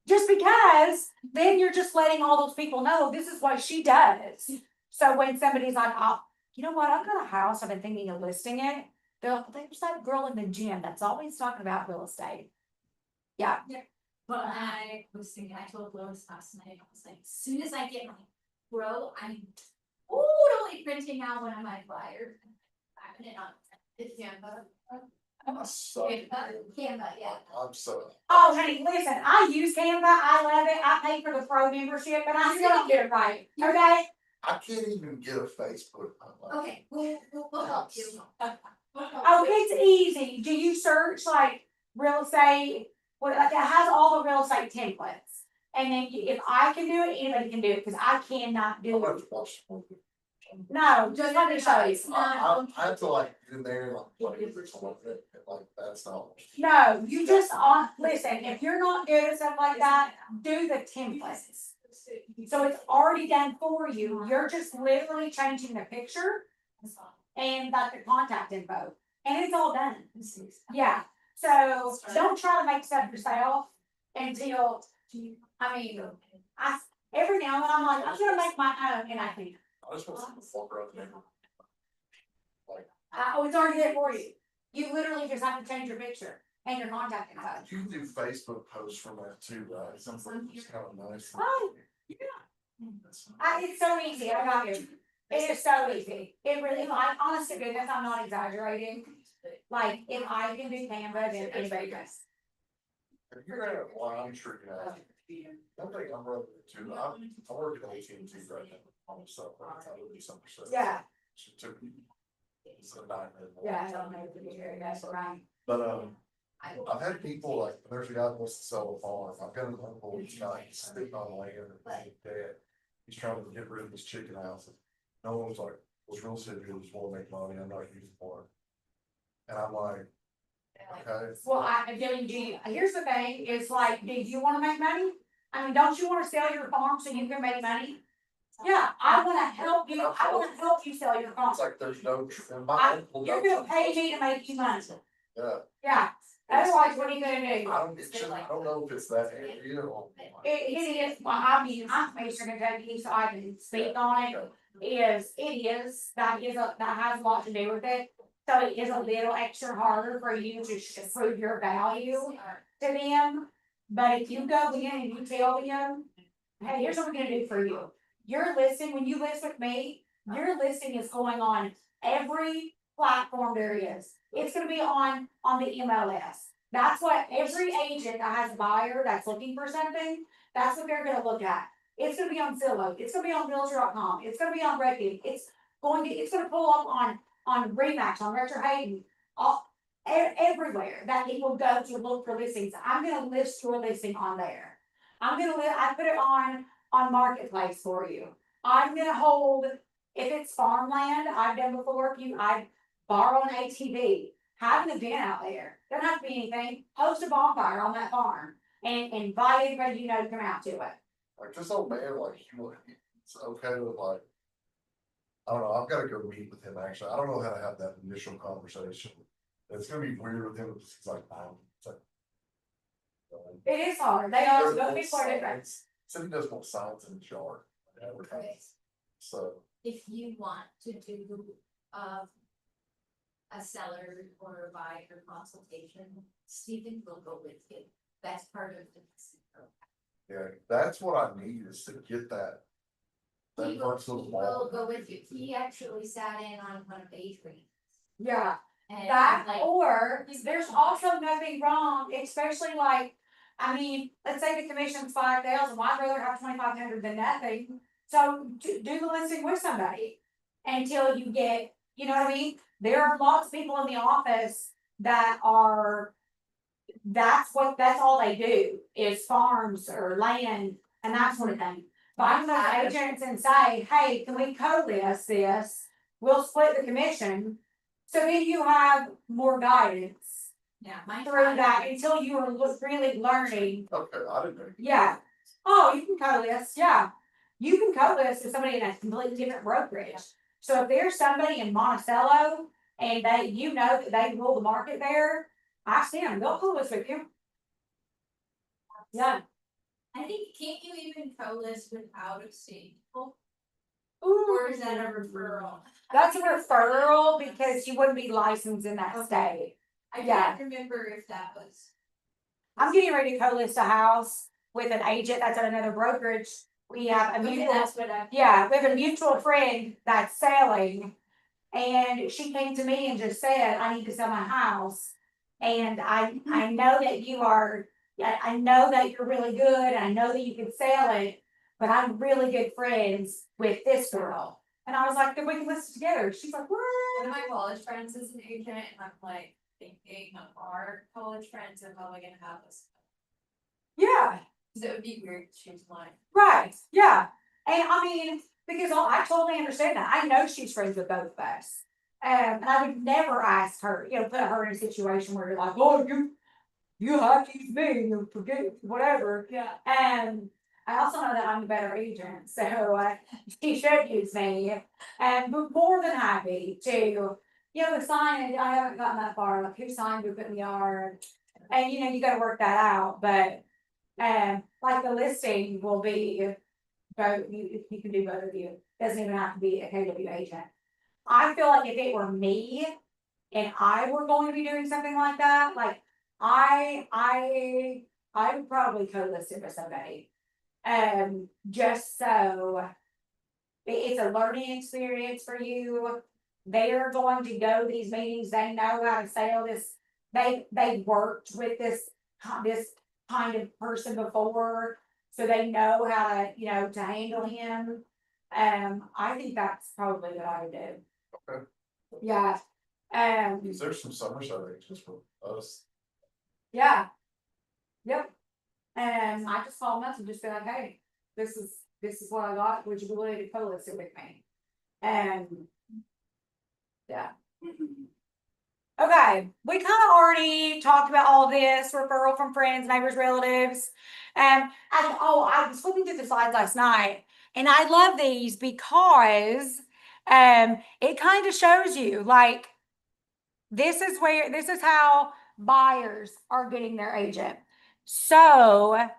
Just because then you're just letting all those people know this is what she does. So when somebody's like, oh, you know what, I've got a house, I've been thinking of listing it. They're like, there's that girl in the gym that's always talking about real estate. Yeah. But I was thinking, I told Lois last night, I was like, as soon as I get my pro, I'm totally printing out one of my flyers. Having it on the Canva. I suck. Canva, yeah. I'm so. Oh, honey, listen, I use Canva, I love it, I pay for the pro membership, but I still don't get it right, okay? I can't even get a Facebook. I'm like, Okay, we'll help you. We'll help Oh, you. it's easy. Do you search like real estate? Well, like it has all the real estate templates. And then if I can do it, anybody can do it, cause I cannot I'm do gonna it. have to watch the movie. No, just let me show you. It's not. I have to like get in there and like play with it, something like that, like that's not. No, you just listen, if you're not good at stuff like that, do the templates. So it's already done for you. You're just literally changing the picture and like the contact info. And it's all done. Yeah, so don't try to make stuff yourself until, I mean, every now and then I'm like, I'm gonna make my own and I can't. I just want to fuck around there. Like, Oh, it's already there for you. You literally just have to change your picture and your contact info. you can do Facebook posts from that too, right? Something that's kind of nice. Oh, it's so easy, I got you. It is so easy. It really, like, honest to goodness, I'm not exaggerating. Like, if I can do Canva, then anybody does. If you're at a line tree now, one thing I'm running into, I work at AT&T right now, on stuff, I would do something. Yeah. She took me. It's a nightmare. Yeah, I don't know if you hear that's right. But, I've had people like, there's a guy that wants to sell a farm, I've got an uncle, he's got, he's sitting on land, and he's dead. He's trying to get rid of his chicken house. No one's like, was real estate just wanna make money, I'm not using for it. And I'm like, okay. Well, I'm telling you, here's the thing, is like, do you wanna make money? I mean, don't you wanna sell your farm so you can make money? Yeah, I wanna help you, I wanna help you sell your farm. It's like there's no, and my uncle You're knows gonna pay me to make you money. Yeah, Yeah, otherwise, what are you gonna do? I don't know if it's that area or. It is, well, I mean, I'm Eastern Kentucky, so I can speak on it. That has a lot to do with it. So it is a little extra harder for you to prove your value to them. But if you go in and you tell them, hey, here's what we're gonna do for you. Your listing, when you list with me, your listing is going on every platform there is. It's gonna be on the MLS. That's what every agent that has a buyer that's looking for something, that's what they're gonna look at. It's gonna be on Zillow, it's gonna be on Realtor.com, it's gonna be on Redfin, it's gonna pull up on Remax, on Retro Hayden, everywhere that it will go to look for listings. I'm gonna list your listing on there. I put it on Marketplace for you. I'm gonna hold, if it's farmland, I've done before, I borrow an ATV, have an event out there, don't have to be anything, host a bonfire on that farm. And invite everybody you know to come out to it. Like this old man, like, it's okay with like. I don't know, I've gotta go meet with him actually, I don't know how to have that initial conversation. It's gonna be weird with him, because he's like, it's like. It is hard, they are, people are different. So he does want signs in his yard, like, advertise. So, If you want to do, a seller or a buyer consultation, Stephen will go with you. That's part of the. yeah, that's what I need is to get that. That He will personal ball. go with you. He actually sat in on one of the trainings. Yeah, And that, like, or there's also nothing wrong, especially like, I mean, let's say the commission's 5,000, well, I'd rather have 2,500 than nothing. So do the listing with somebody until you get, you know what I mean? There are lots of people in the office that are, that's all they do is farms or land and that sort of thing. But I'm gonna agents and say, hey, can we co-list this? We'll split the commission. So then you have more guidance yeah, through that until you are really learning. Okay, I didn't know. Yeah. Oh, you can co-list, yeah. You can co-list with somebody in a completely different brokerage. So if there's somebody in Monticello and you know that they rule the market there, ask them, they'll co-list with you. Yeah. I think, can't you even co-list with out of state people? Ooh. Or is that a referral? That's a referral because you wouldn't be licensed in that state. I Yeah. can't remember if that was. I'm getting ready to co-list a house with an agent that's at another brokerage. We have a Okay, mutual, that's what I. yeah, we have a mutual friend that's selling. And she came to me and just said, I need to sell my house. And I know that you are, I know that you're really good, I know that you can sell it, but I'm really good friends with this girl. And I was like, then we can listen together. She's like, One what? of my college friends is an agent, and I'm like thinking of our college friends are probably gonna have this. Yeah. Cause it would be weird to choose one. Right, yeah, and I mean, because I totally understand that, I know she's friends with both of us. And I would never ask her, put her in a situation where you're like, oh, you have to use me, you forget, whatever. Yeah. And I also know that I'm a better agent, so she should use me. And we're more than happy to, the sign, I haven't gotten that far, like who signed, who put in the yard. And you gotta work that out, but like the listing will be both, you can do both of you, doesn't even have to be a KW agent. I feel like if it were me and I were going to be doing something like that, like I would probably co-list it with somebody. Just so it's a learning experience for you. They're going to go to these meetings, they know how to sell this, they worked with this kind of person before. So they know how to, to handle him. I think that's probably what I would do. Okay. Yeah. Is there some summer agents for us? Yeah. Yep. And I just call them up and just be like, hey, this is what I got, would you be willing to co-list it with me? And. Yeah. Okay, we kind of already talked about all of this, referral from friends, neighbors, relatives. And I was flipping through the slides last night, and I love these because it kind of shows you like this is how buyers are getting their agent. So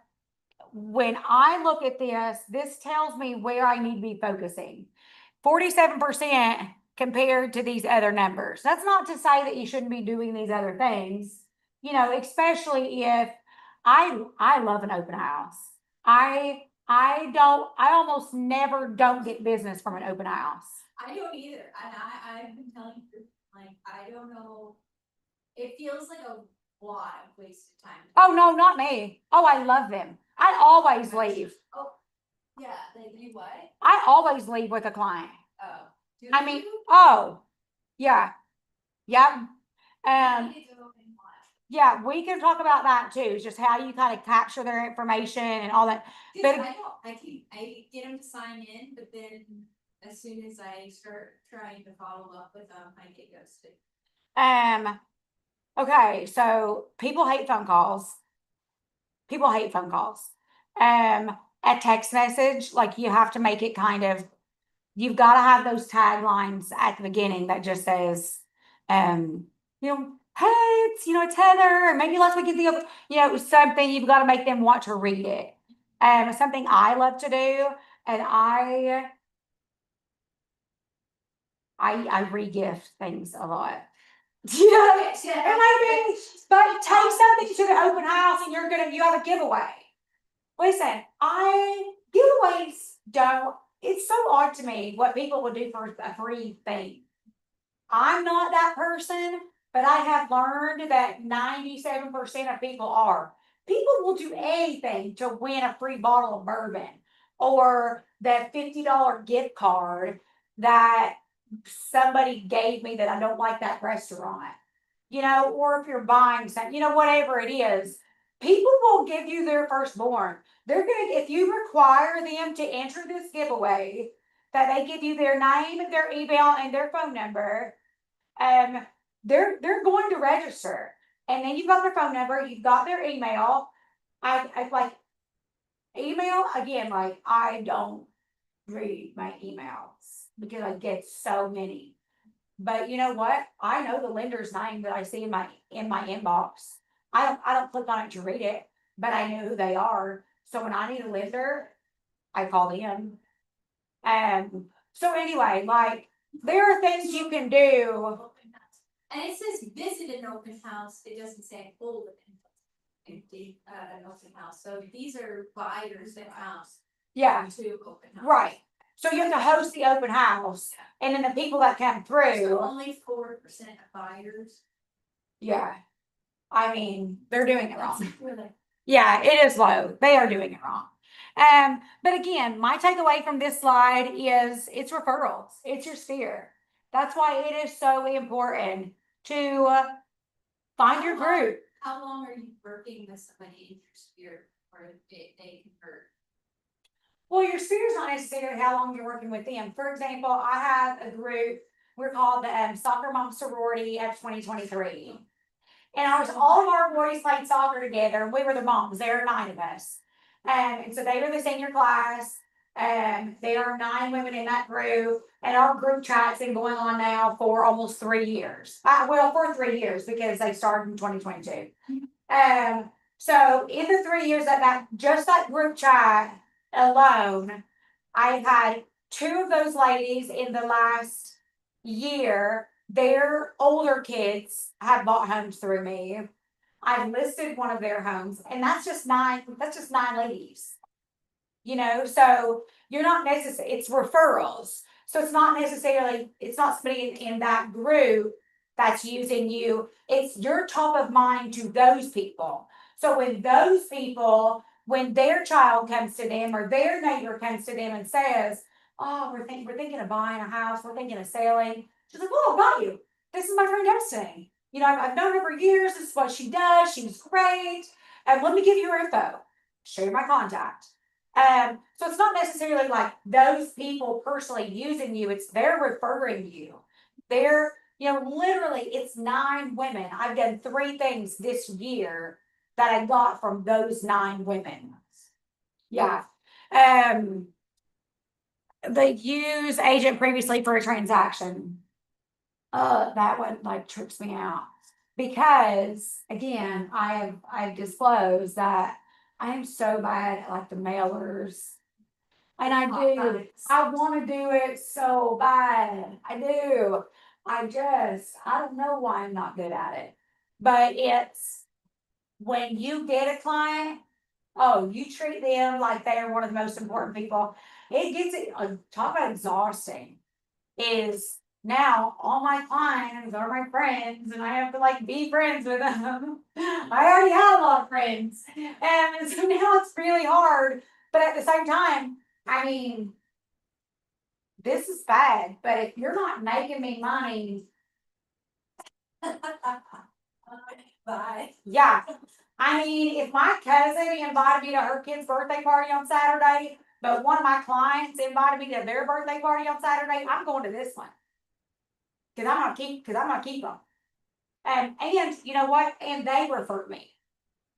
when I look at this tells me where I need to be focusing. 47% compared to these other numbers. That's not to say that you shouldn't be doing these other things, especially if I love an open house. I almost never don't get business from an open house. I don't either, and I've been telling you, like, I don't know. It feels like a lot of wasted time. Oh no, not me. Oh, I love them. I always leave. Oh, yeah, like you what? I always leave with a client. Oh. Do I mean, you? oh, yeah. Yep. I need to go and watch. Yeah, we can talk about that too, just how you kind of capture their information and all that. Cause But I get them to sign in, but then as soon as I start trying to follow up with them, I get ghosted. okay, so people hate phone calls. People hate phone calls. A text message, like you have to make it you've got to have those taglines at the beginning that just says, hey, it's Heather, or maybe let's make it something you've got to make them want to read it. Something I love to do, and I re-gift things a lot. Yeah, but take something to the open house and you have a giveaway. Listen, giveaways it's so odd to me what people will do for a free thing. I'm not that person, but I have learned that 97% of people are. People will do anything to win a free bottle of bourbon or that $50 gift card that somebody gave me that I don't like that restaurant. Or if you're buying something, whatever it is, people will give you their firstborn. If you require them to enter this giveaway, that they give you their name and their email and their phone number, they're going to register. And then you've got their phone number, you've got their email. I like email again, like I don't read my emails because I get so many. But you know what? I know the lender's name that I see in my inbox. I don't click on it to read it, but I know who they are. So when I need a lender, I call them. So anyway, like there are things you can do. Open house. And it says visit an open house, it doesn't say hold an open house, so these are buyers that house. Yeah, To open house. right. So you have to host the open house, and then the people that come So through. only 4% of buyers. Yeah. I mean, they're doing it wrong. Really. Yeah, it is low. They are doing it wrong. But again, my takeaway from this slide is it's referrals. It's your sphere. That's why it is so important to find your group. How long are you working with somebody in your sphere or they convert? Well, your sphere is not necessarily how long you're working with them. For example, I have a group, we're called the Soccer Mom Sorority of 2023. And all of our boys played soccer together, and we were the moms. There are 9 of us. And so they were the senior class. There are 9 women in that group, and our group chat's been going on now for almost 3 years. Well, for 3 years because they started in 2022. So in the 3 years that that group chat alone, I've had 2 of those ladies in the last year. Their older kids have bought homes through me. I've listed one of their homes, and that's just 9 ladies. You know, so you're not necessarily, it's referrals. So it's not somebody in that group that's using you. It's you're top of mind to those people. So when those people, when their child comes to them or their neighbor comes to them and says, "Oh, we're thinking of buying a house, we're thinking of selling," she's like, "Oh, I'll buy you. This is my friend Destiny. You know, I've known her for years. This is what she does. She's great. And let me give you her info. Share my contact." So it's not necessarily like those people personally using you, it's they're referring you. They're, literally it's 9 women. I've done 3 things this year that I got from those 9 women. Yeah. They use agent previously for a transaction. That one like trips me out. Because again, I've disclosed that I am so bad at like the mailers. And I want to do it so bad. I do. I don't know why I'm not good at it. But it's when you get a client, oh, you treat them like they are one of the most important people. It gets talk about exhausting. Is now all my clients are my friends and I have to like be friends with them. I already have a lot of friends. And so now it's really hard. But at the same time, I mean, this is bad, but if you're not making me money, Bye. yeah. I mean, if my cousin invited me to her kid's birthday party on Saturday, but one of my clients invited me to their birthday party on Saturday, I'm going to this one. Cause I'm gonna keep them. And you know what? And they refer me.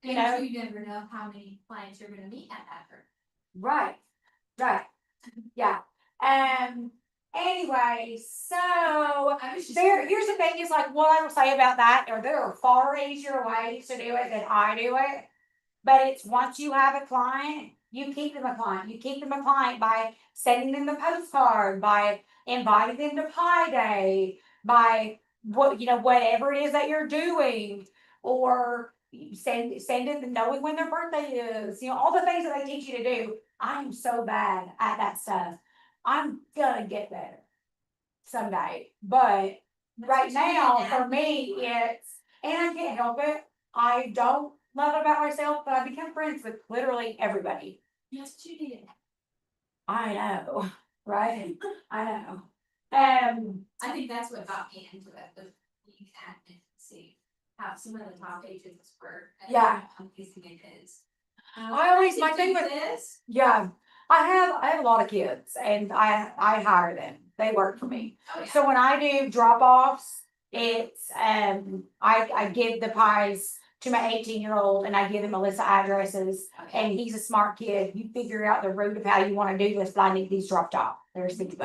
You know? You never know how many clients you're gonna meet at that group. Right. Yeah. Anyway, so I was just here's the thing is like what I will say about that, or there are far easier ways to do it than I do it. But it's once you have a client, you keep them a client. You keep them a client by sending them the postcard, by inviting them to Pie Day, by whatever it is that you're doing, or send it knowing when their birthday is, all the things that they teach you to do. I am so bad at that stuff. I'm gonna get better someday. But right now, for me, it's, and I can't help it. I don't love it about myself, but I become friends with literally everybody. Yes, what you did. I know, right? I know. I think that's what got me into it, the being admin, see how some of the top agents were. And Yeah. I'm guessing it is. I always, my thing with this. Yeah, I have a lot of kids, and I hire them. They work for me. Oh, yeah. So when I do drop offs, it's I give the pies to my 18-year-old, and I give him a list of addresses. Okay. And he's a smart kid. You figure out the route of how you want to do this, but I need these dropped off. There's $50.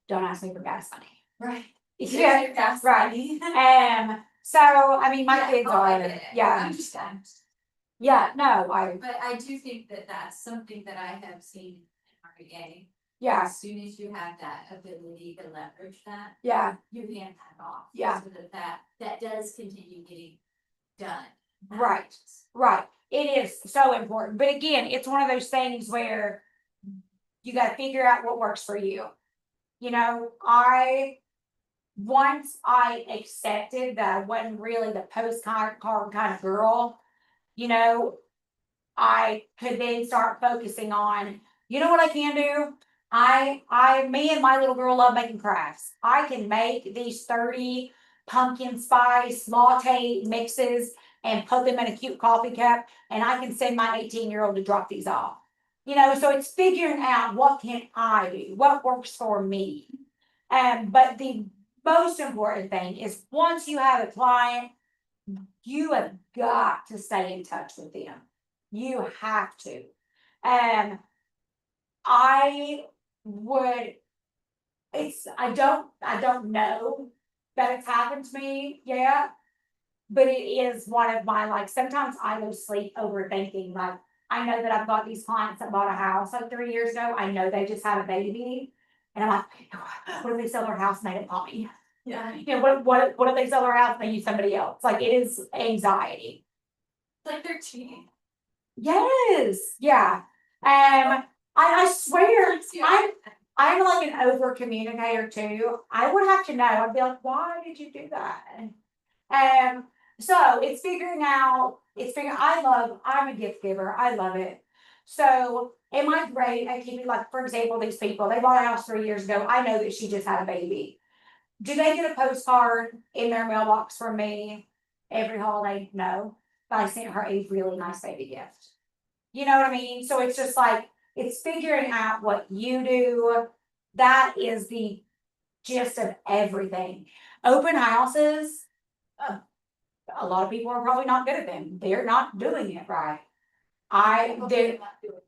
Don't ask me for gas money. Right. Yeah, That's right. So I mean, my kids I are get it. yeah, I'm just yeah. No, but I do think that that's something that I have seen in REA. yeah, As soon as you have that ability to leverage that, yeah, you hand that off. Yeah. So that does continue getting done. Right. Right. It is so important. But again, it's one of those things where you got to figure out what works for you. I once I accepted that I wasn't really the postcard kind of girl, you know, I could then start focusing on, you know what I can do? Me and my little girl love making crafts. I can make these 30 pumpkin spice latte mixes and put them in a cute coffee cup, and I can send my 18-year-old to drop these off. So it's figuring out what can I do, what works for me. But the most important thing is once you have a client, you have got to stay in touch with them. You have to. I would, I don't know that it's happened to me yet, but it is one of my, like, sometimes I lose sleep overthinking, like, I know that I've got these clients that bought a house like 3 years ago. I know they just had a baby. And I'm like, what if they sell their house and they didn't call me? Yeah. What if they sell their house and they use somebody else? Like, it is anxiety. It's like they're cheating. Yes, yeah. I swear, I'm like an over communicator too. I would have to know. I'd be like, why did you do that? So it's figuring out, I'm a gift giver. I love it. So am I great at keeping, like, for example, these people, they bought a house 3 years ago. I know that she just had a baby. Do they get a postcard in their mailbox from me every holiday? No. But I sent her a really nice baby gift. You know what I mean? So it's just like, it's figuring out what you do. That is the gist of everything. Open houses, a lot of people are probably not good at them. They're not doing it right.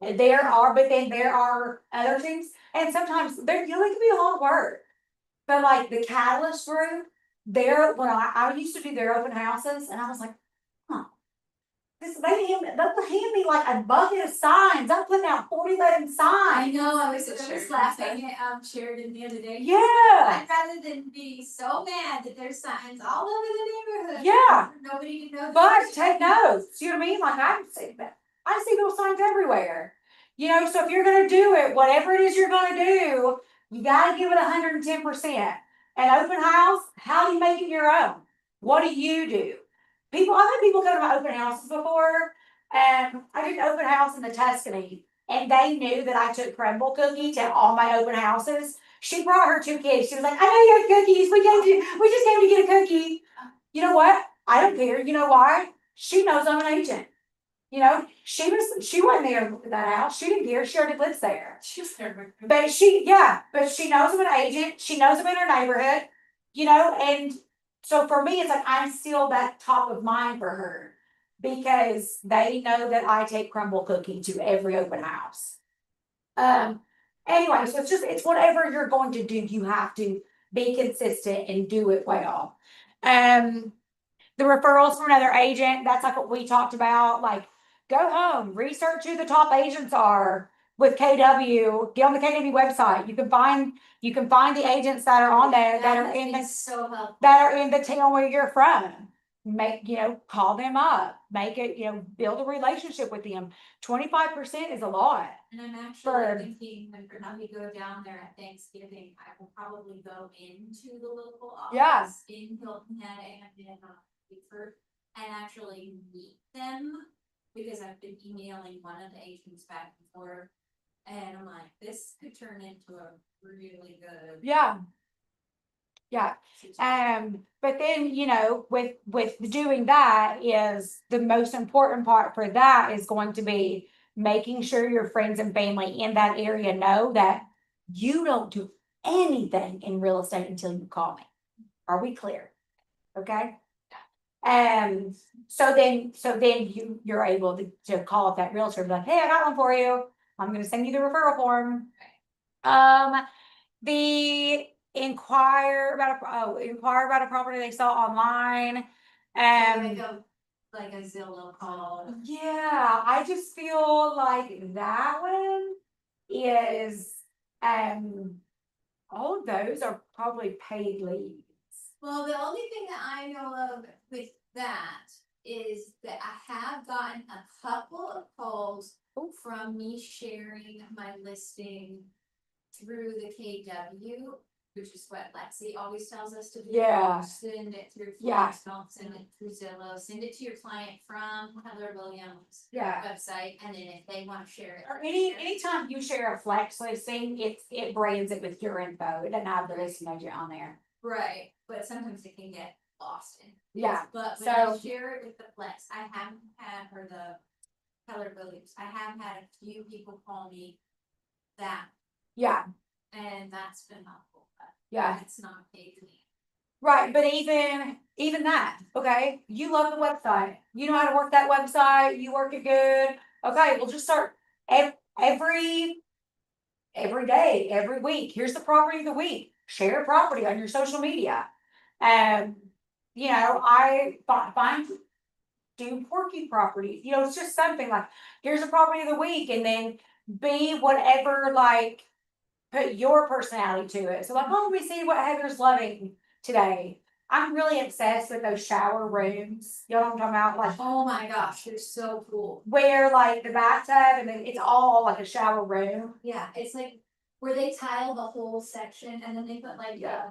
There are, but then there are other things, and sometimes there really can be a lot of work. But like the Catalyst group, when I used to do their open houses, and I was like, huh. They'll hand me like a bucket of signs. I'm putting out 40-11 signs. I know, I was laughing at Sheridan the other day. Yeah. I'd rather than be so mad that there's signs all over the neighborhood. Yeah. For nobody to know. But take notes. You know what I mean? Like I see those signs everywhere. So if you're gonna do it, whatever it is you're gonna do, you gotta give it 110%. An open house, how do you make it your own? What do you do? I've had people go to my open houses before, and I did an open house in the Tuscany, and they knew that I took crumble cookie to all my open houses. She brought her 2 kids. She was like, I know you have cookies. We just came to get a cookie. You know what? I don't care. You know why? She knows I'm an agent. She wasn't there at that house. She didn't care. She already lives there. She's there. But she knows I'm an agent. She knows I'm in her neighborhood, and so for me, it's like I'm still that top of mind for her because they know that I take crumble cookie to every open house. Anyway, so it's whatever you're going to do, you have to be consistent and do it well. The referrals from another agent, that's like what we talked about. Like, go home, research who the top agents are with KW. Get on the KW website. You can find the agents that are on there that are in the town where you're from. Call them up. Make it, build a relationship with them. 25% is a lot. And I'm actually thinking when we go down there at Thanksgiving, I will probably go into the local office in Hilton Head and in Beaufort and actually meet them because I've been emailing one of the agents back and forth, and I'm like, this could turn into a really good situation. But then with doing that is the most important part for that is going to be making sure your friends and family in that area know that you don't do anything in real estate until you call me. Are we clear? Okay. So then you're able to call up that realtor and be like, hey, I got one for you. I'm going to send you the referral form. The inquire about a property they saw online. Like a Zillow call. Yeah, I just feel like that one is, all of those are probably paid leads. Well, the only thing that I know of with that is that I have gotten a couple of calls from me sharing my listing through the KW. which is what Lexi always tells us to do. Yeah. Send it through Yeah. Flex, don't send it through Zillow, send it to your client from Keller Williams Yeah. website, and then if they wanna share it. Or anytime you share a flex listing, it brands it with your info. It doesn't have the listing agent on there. Right, but sometimes it can get lost in. Yeah, But when I so- share it with the Flex, I haven't had, or the Keller Williams, I have had a few people call me that, Yeah, and that's been helpful, but yeah. it's not paid to me. Right, but even that, okay, you love the website, you know how to work that website, you work it good, okay, we'll just start every day, every week, here's the property of the week, share a property on your social media. You know, I find do Porky property, you know, it's just something like, here's a property of the week, and then be whatever, like, put your personality to it. So like, oh, we see what Heather's loving today. I'm really obsessed with those shower rooms. You know what I'm talking about? Like, Oh my gosh, they're so cool. where like the bathtub and then it's all like a shower room. Yeah, it's like where they tile the whole section and then they put like Yeah.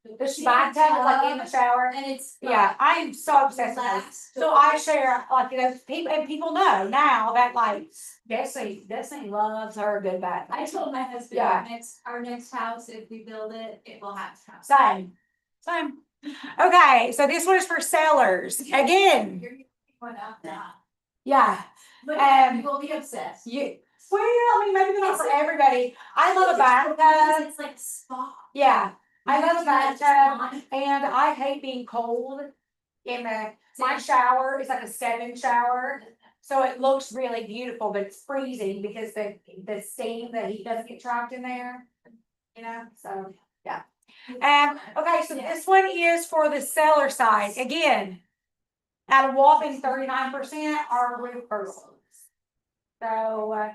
the The bathtub is like in the shower. and it's Yeah, I am so obsessed with those. glass So I share like, you know, people, and people know now that like Destiny loves her a good bath. I told my husband Yeah. our next house, if we build it, it will have house. Same. Okay, so this one is for sellers. Again, You're going up that. yeah. But you will be obsessed. Well, I mean, maybe not for everybody. I love a bathtub. It's like a spa. Yeah, I You love a just let it bathtub, slide. and I hate being cold in my shower is like a 7 shower. So it looks really beautiful, but it's freezing because the steam, the heat doesn't get trapped in there. You know, so yeah. Okay, so this one is for the seller side. Again, at a whopping 39% are referrals. So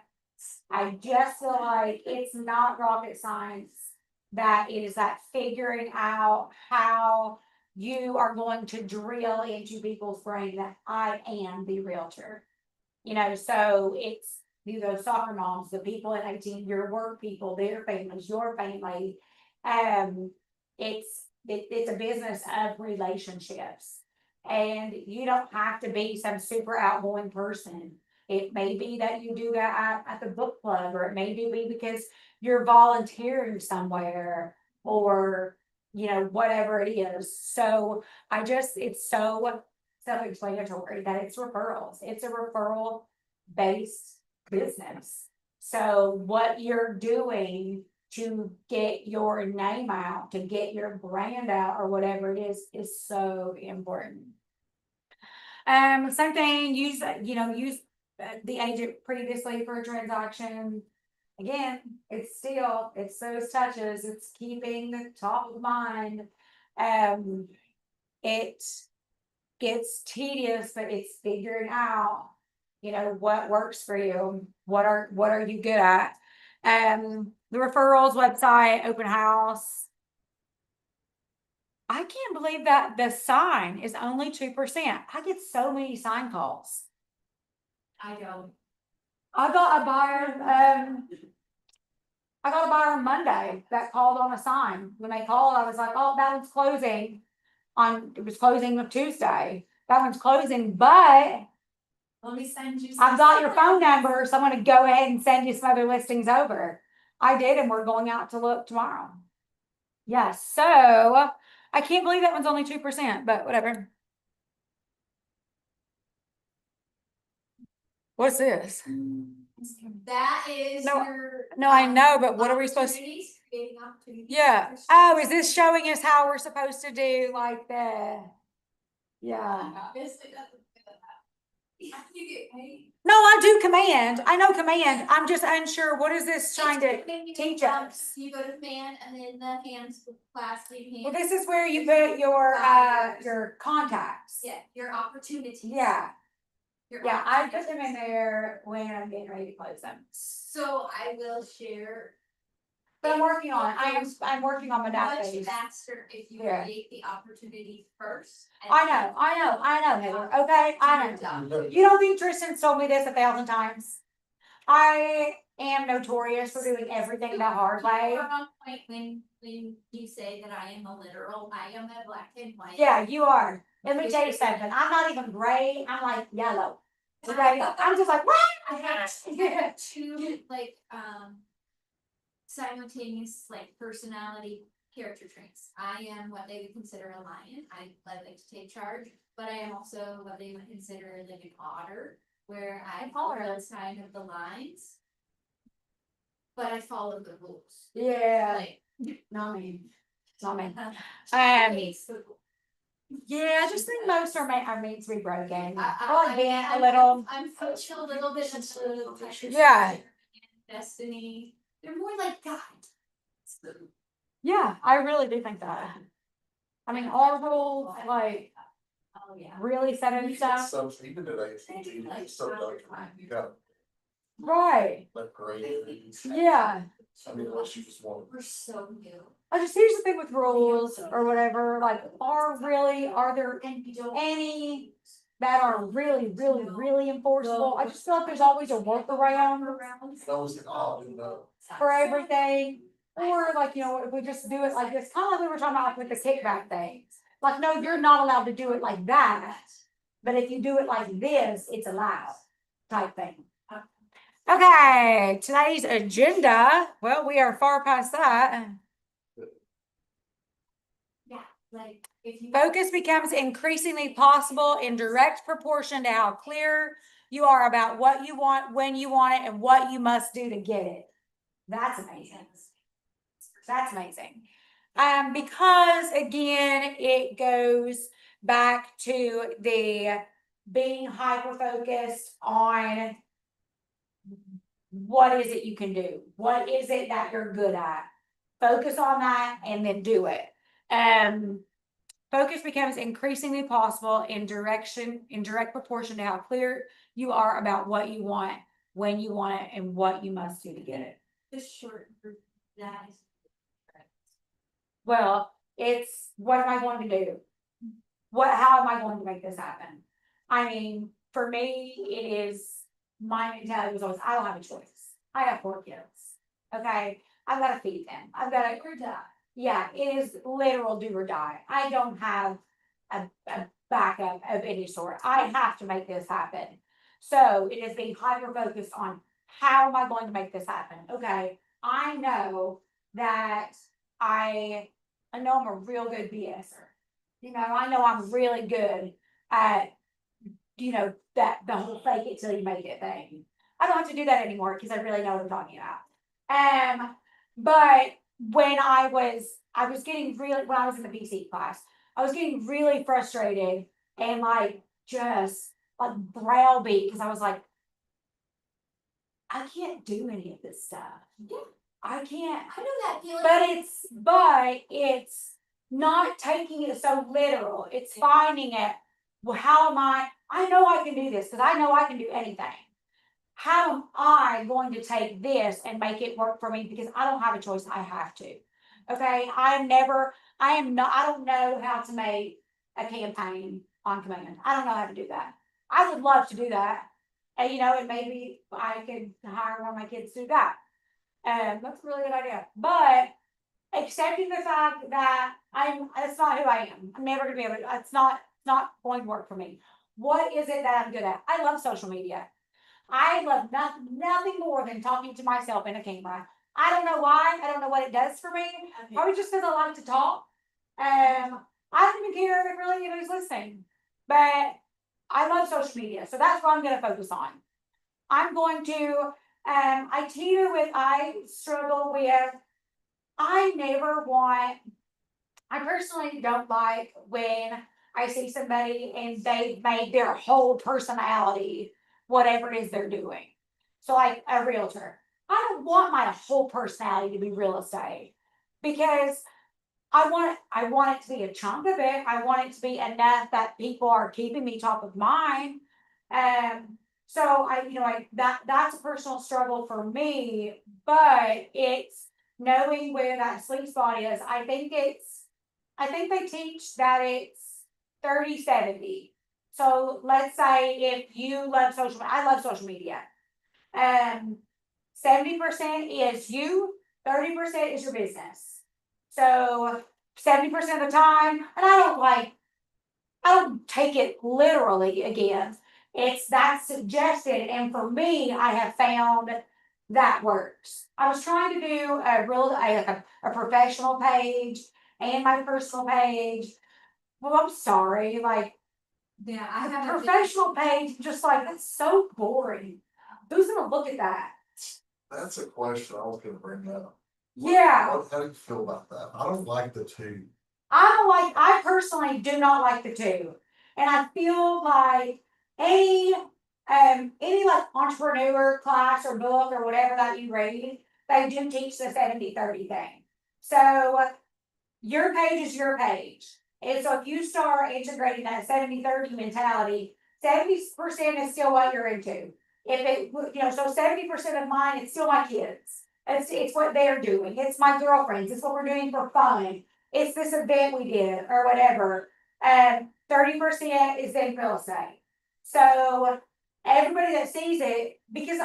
I just feel like it's not rocket science. That it is that figuring out how you are going to drill into people's brain that I am the realtor. You know, so it's those soccer moms, the people in 18, your work people, their families, your family. It's a business of relationships. And you don't have to be some super outgoing person. It may be that you do that at the book club, or it may be because you're volunteering somewhere, or you know, whatever it is. So it's so self-explanatory that it's referrals. It's a referral based business. So what you're doing to get your name out, to get your brand out, or whatever it is so important. Same thing, use the agent previously for a transaction. Again, it's those touches, it's keeping the top of mind. It gets tedious, but it's figuring out, you know, what works for you, what are you good at. The referrals website, open house. I can't believe that the sign is only 2%. I get so many sign calls. I don't. I got a buyer on Monday that called on a sign. When they called, I was like, oh, that one's closing. It was closing on Tuesday. That one's closing, but Let me send you. I've got your phone number, so I'm gonna go ahead and send you some other listings over. I did, and we're going out to look tomorrow. Yeah, so I can't believe that one's only 2%, but whatever. What's this? That is No, your. No, I know, but what are we supposed to? Opportunities, creating opportunities. Yeah. Oh, is this showing us how we're supposed to do like the? Yeah. Obviously doesn't do that. How do you get paid? No, I do command. I know command. I'm just unsure. What is this trying to teach us? You go to command and then the hands class lead Well, hand. this is where you put your contacts. Yeah, your opportunities. Yeah. Your Yeah, I put opportunities. them in there when I'm getting ready to close them. So I will share. But I'm working on it. I'm working on my Much database. faster if you Yeah. create the opportunity first. and I know, Heather. Okay, I know. Done. You don't think Tristan told me this 1,000 times? I am notorious for doing everything the hard way. You are on point when you say that I am a literal, I am a black and white. Yeah, you are. Let me tell you something. I'm not even gray. I'm like yellow. Okay, I'm just like, what? I have two, like, simultaneous, like, personality character traits. I am what they would consider a lion. I like to take charge, but I am also what they would consider like an otter, where I follow outside of the lines. But I follow the rules. Yeah, Like, not me. Not me. okay, so Yeah, I just think most are made to be broken. I like I- being a I'm- little. I'm pushing a little bit of the. Yeah. Destiny, they're more like God. Yeah, I really do think that. I mean, our rules, like, Oh, yeah. really set in stone. So even today, it's so dark, you got Right. that gray. Yeah. I mean, unless you just want. We're so new. I just, here's the thing with rules or whatever, like, are there any that are really, really, really enforceable? I just feel like there's always a workaround That was the odd, and, for everything. Or like, if we just do it like this, kind of like we were talking about with the kickback thing. Like, no, you're not allowed to do it like that. But if you do it like this, it's allowed type thing. Okay, today's agenda, well, we are far past that. Yeah, like, if you. Focus becomes increasingly possible in direct proportion to how clear you are about what you want, when you want it, and what you must do to get it. That's amazing. That's amazing. Because again, it goes back to the being hyper focused on what is it you can do? What is it that you're good at? Focus on that and then do it. Focus becomes increasingly possible in direct proportion to how clear you are about what you want, when you want it, and what you must do to get it. Just short for that. Well, it's what am I going to do? How am I going to make this happen? I mean, for me, it is my mentality was always, I don't have a choice. I have 4 kids. Okay. I've got to feed them. I've got to die. Yeah, it is literal do or die. I don't have a backup of any sort. I have to make this happen. So it is being hyper focused on how am I going to make this happen? Okay. I know that I know I'm a real good BSer. I know I'm really good at, that the whole fake it till you make it thing. I don't have to do that anymore because I really know what I'm talking about. But when I was getting really, when I was in the PC class, I was getting really frustrated and like just like browbeat because I was like, I can't do any of this stuff. Yeah. I can't. I know that feeling. But it's not taking it so literal. It's finding it. Well, how am I know I can do this because I know I can do anything. How am I going to take this and make it work for me? Because I don't have a choice. I have to. Okay. I don't know how to make a campaign on command. I don't know how to do that. I would love to do that. And and maybe I could hire one of my kids to do that. That's a really good idea. But accepting the fact that that's not who I am. I'm never gonna be able to, it's not going to work for me. What is it that I'm good at? I love social media. I love nothing more than talking to myself in a camera. I don't know why. I don't know what it does for me. Probably just because I like to talk. I don't even care if really anybody's listening. But I love social media. So that's what I'm gonna focus on. I'm going to I struggle with I personally don't like when I see somebody and they've made their whole personality whatever it is they're doing. So like a realtor. I don't want my whole personality to be real estate because I want it to be a chunk of it. I want it to be enough that people are keeping me top of mind. So that's a personal struggle for me, but it's knowing where that sweet spot is. I think they teach that it's 30-70. So let's say if you love I love social media. 70% is you, 30% is your business. So 70% of the time, and I don't take it literally again. It's that suggested, and for me, I have found that works. I was trying to do a professional page and my personal page. Well, I'm sorry, like Yeah, I a have a professional page, just like that's so boring. Who's gonna look at that? That's a question I was gonna bring up. Yeah. How do you feel about that? I don't like the two. I personally do not like the two. And I feel like any like entrepreneur class or book or whatever that you read, they do teach the 70-30 thing. So your page is your page. And so if you start integrating that 70-30 mentality, 70% is still what you're into. If it, so 70% of mine, it's still my kids. It's what they're doing. It's my girlfriends. It's what we're doing for fun. It's this event we did or whatever. 30% is in real estate. So everybody that sees it, because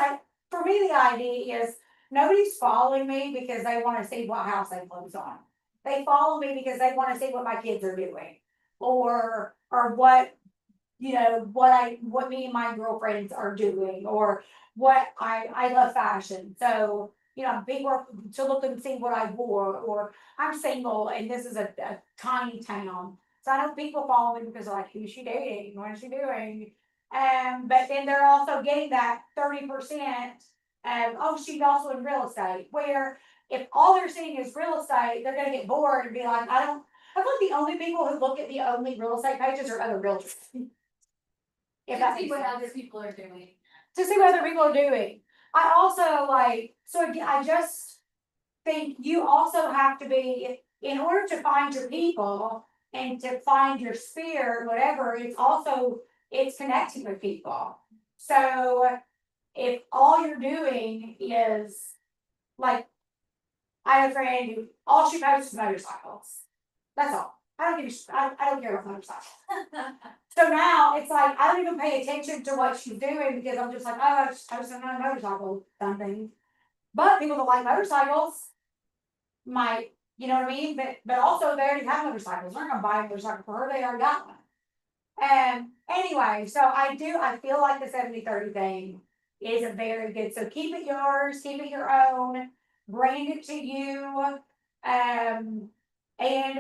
for me, the idea is nobody's following me because they want to see what house they close on. They follow me because they want to see what my kids are doing, or what what me and my girlfriends are doing, or what I love fashion. So people to look and see what I wore, or I'm single and this is a tiny town. So I know people follow me because they're like, who's she dating? What is she doing? But then they're also getting that 30%. Oh, she's also in real estate. Where if all they're seeing is real estate, they're gonna get bored and be like, I feel like the only people who look at the only real estate pages are other realtors. If to that see makes what sense. other people are doing. To see what other people are doing. I also so again, I just think you also have to be, in order to find your people and to find your sphere, whatever, it's connecting with people. So if all you're doing is like, I have a friend who all she posts is motorcycles. That's all. I don't care about motorcycles. So now it's like I don't even pay attention to what she's doing because I'm just like, oh, I just posted on a motorcycle something. But people that like motorcycles might, you know what I mean? But also they already have motorcycles. They're not gonna buy a motorcycle for her, they already got one. Anyway, so I feel like the 70-30 thing is a very good. So keep it yours, keep it your own, brand it to you. And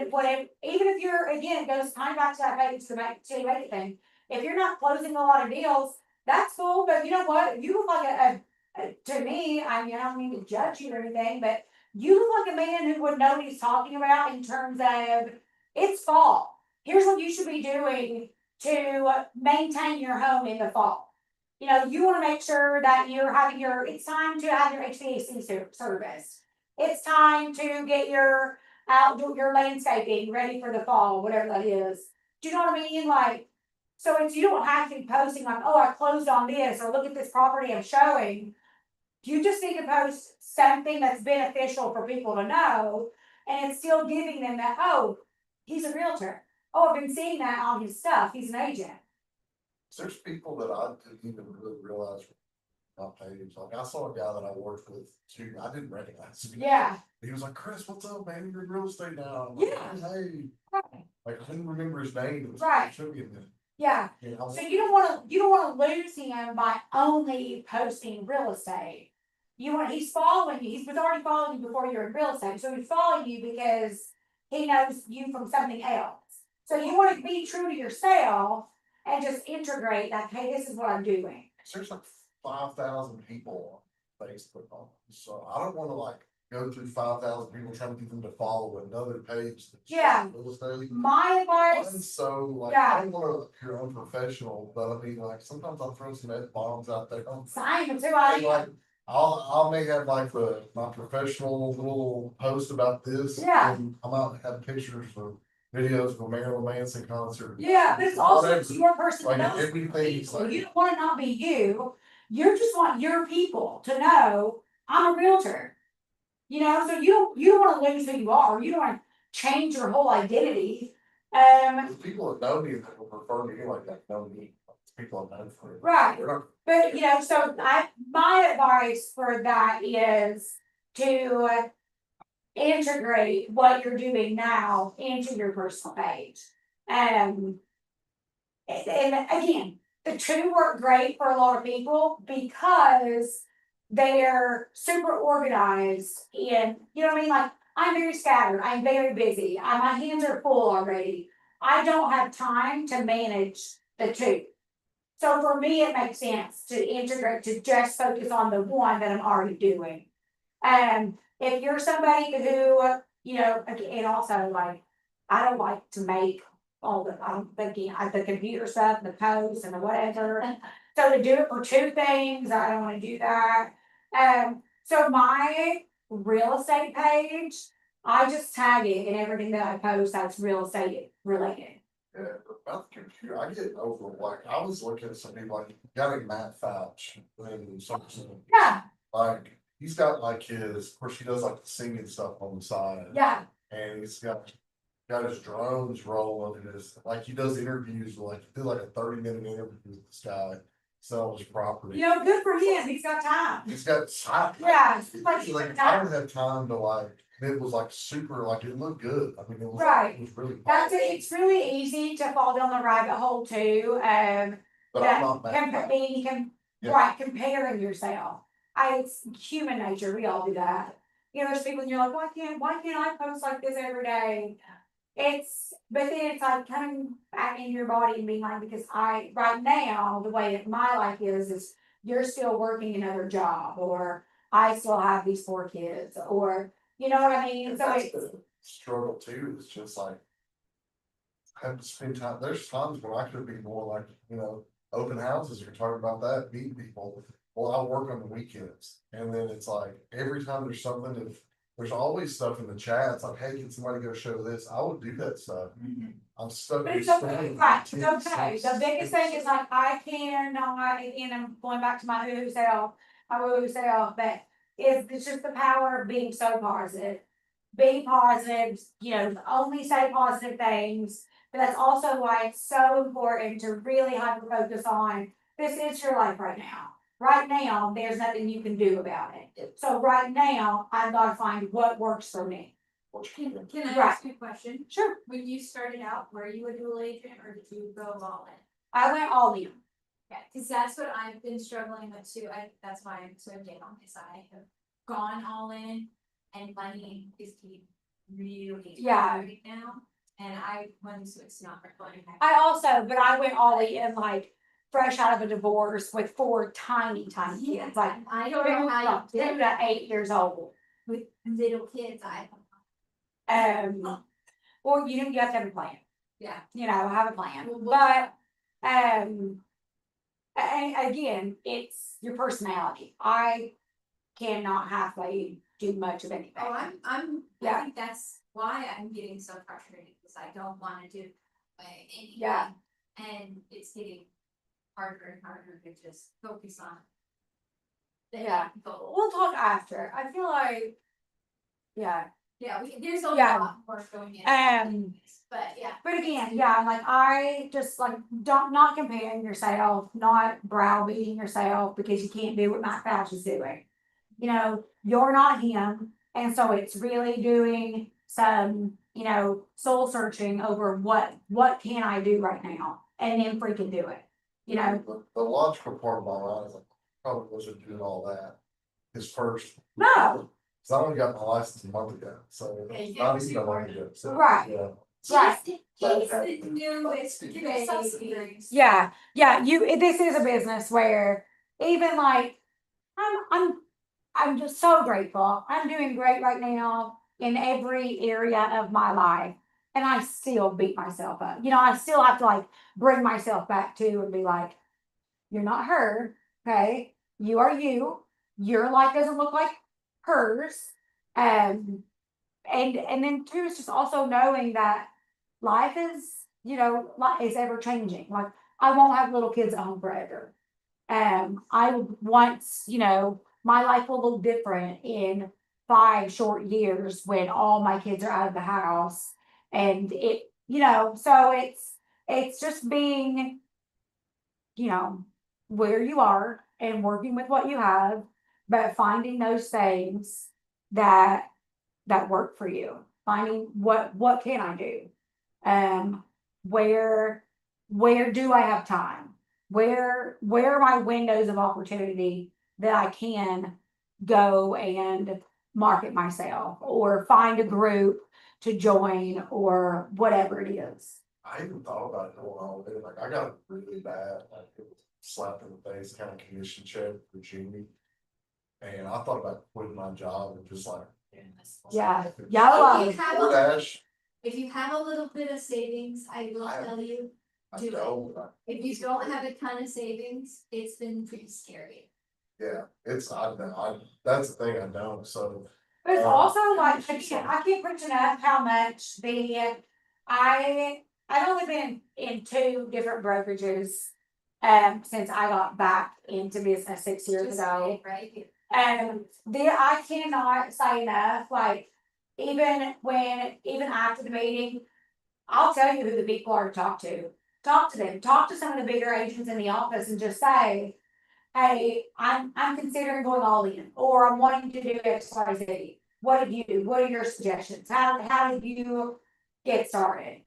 whatever, even if you're, again, it goes kind of back to that page to make thing. If you're not closing a lot of deals, that's cool. But you know what? You look like to me, I mean, I don't mean to judge you or anything, but you look like a man who would know what he's talking about in terms of it's fall. Here's what you should be doing to maintain your home in the fall. You want to make sure that it's time to have your HVAC service. It's time to get your landscaping ready for the fall, whatever that is. Do you know what I mean? Like, so you don't have to be posting like, oh, I closed on this, or look at this property I'm showing. You just need to post something that's beneficial for people to know, and it's still giving them that, oh, he's a realtor. Oh, I've been seeing that on his stuff. He's an agent. There's people that I didn't even really realize were on my page. Like I saw a guy that I worked with too. I didn't recognize him. Yeah. He was like, Chris, what's up, man? You're in real estate now. I'm like, Yeah. hey. Right. Like I couldn't remember his name. Right. It should be in there. Yeah. So you don't want to lose him by only posting real estate. He's following you. He was already following you before you're in real estate. So he's following you because he knows you from something else. So you want to be true to yourself and just integrate that, hey, this is what I'm doing. There's like 5,000 people on Facebook on it. So I don't want to like go through 5,000 people trying to get them to follow another page. That's Yeah. real estate. My advice. And so like Yeah. I don't want to appear unprofessional, but I mean like sometimes I'll throw some F-bombs out there. Same too. I Like I'll make have like my professional little post about this. Yeah. And I might have pictures or videos of a Marilyn Manson concert. Yeah, but it's also Whatever. your personality. Like everything's So like. you don't want to not be you. You just want your people to know I'm a realtor. So you don't want to lose who you are. You don't want to change your whole identity. The people that know me that will prefer me like that know me. people have done for it. Right. We're not- But, so my advice for that is to integrate what you're doing now into your personal page. And again, the two work great for a lot of people because they're super organized and, you know what I mean? Like, I'm very scattered, I'm very busy, my hands are full already. I don't have time to manage the two. So for me, it makes sense to integrate, to just focus on the one that I'm already doing. If you're somebody who, and also like, I don't like to make all the computer stuff, the posts and the whatever. So to do it for two things, I don't wanna do that. So my real estate page, I just tag it in everything that I post that's real estate related. Yeah, about the computer, I get overwhelmed. I was looking at some people like, got a Matt Fouch, and something, Yeah, like, he's got like his, of course, he does like the singing stuff on the side. yeah, And he's got his drones rolling and his, like, he does interviews, like, he did like a 30-minute interview with this guy, selling his property. good for him, he's got time. He's got time. Yeah, it's like he's Like, got I time. don't have time to like, it was like super, like, it looked good, I mean, it was. Right. It was really. That's it, it's really easy to fall down the rabbit hole too, But that I'm not mad. Yeah. right, comparing yourself. It's human nature, we all do that. There's people and you're like, why can't I post like this every day? But then it's like coming back in your body and being like, because right now, the way that my life is you're still working another job, or I still have these 4 kids, or, you know what I mean? So That's it's, the struggle too, it's just like. I have to spend time, there's times when I could be more like, open houses, you're talking about that, meeting people. Well, I work on the weekends, and then it's like, every time there's something, if there's always stuff in the chat, it's like, hey, can somebody go show this? I would do that stuff. I'm stuck. but with it's okay, spending right, it's 10 okay. The cents. biggest thing is like, I cannot, and I'm going back to my woo self, but it's just the power of being so positive. Be positive, only say positive things, but that's also why it's so important to really hyper focus on, this is your life right now. Right now, there's nothing you can do about it. So right now, I've gotta find what works for me. Can I Right. ask you a question? Sure. When you started out, were you a dual agent or did you go all in? I went all in. Yeah, cause that's what I've been struggling with too, that's why I'm so down, is I have gone all in and money is keep really Yeah. right now. And so it's not going back. But I went all in like fresh out of a divorce with 4 tiny kids, like I don't know how you 2 did to 8 years old. with little kids, Well, you have to have a plan. yeah. Have a plan. Well, But, again, it's your personality. I cannot halfway do much of anything. Oh, I Yeah. think that's why I'm getting so frustrated, because I don't wanna do anything. Yeah. And it's getting harder and harder to just focus on. The Yeah. end goal. We'll talk after. I feel like, yeah. Yeah, there's a Yeah. lot more going in. But yeah. But again, yeah, like I just like not comparing yourself, not browbeating yourself because you can't do what Matt Fouch is doing. You're not him, and so it's really doing some, soul searching over what can I do right now, and then freaking do it. The logical part of my life is like, probably wasn't doing all that. His first. No. Cause I only got my license a month ago, so Yeah, you not got even a month ago, so. Right. Yeah. Right. He's the newest, give yourself some grace. Yeah, this is a business where even like, I'm just so grateful. I'm doing great right now in every area of my life. And I still beat myself up. I still have to like bring myself back to and be like, you're not her, okay? You are you. Your life doesn't look like hers. And then too, it's just also knowing that life is, life is ever changing. Like I won't have little kids at home forever. I once, my life will look different in 5 short years when all my kids are out of the house. And so it's just being, you know, where you are and working with what you have, but finding those things that work for you. Finding what can I do? Where do I have time? Where are my windows of opportunity that I can go and market myself or find a group to join or whatever it is. I even thought about going all day, like I got it really bad, like it was slapped in the face, kind of commission check for Jimmy. And I thought about quitting my job and just like. Yeah, yeah. If you have a- DoorDash, If you have a little bit of savings, I will I- tell you, I do it. know, If you don't have a ton of savings, it's been pretty scary. yeah, that's the thing I know, so. But it's also like, I can't preach enough how much I've only been in 2 different brokerages. Since I got back into business 6 years Just ago. saying, right? I cannot say enough, like, even after the meeting, I'll tell you who the people are to talk to. Talk to them, talk to some of the bigger agents in the office and just say, hey, I'm considering going all in, or I'm wanting to do X, Y, Z. What do you do? What are your suggestions? How did you get started?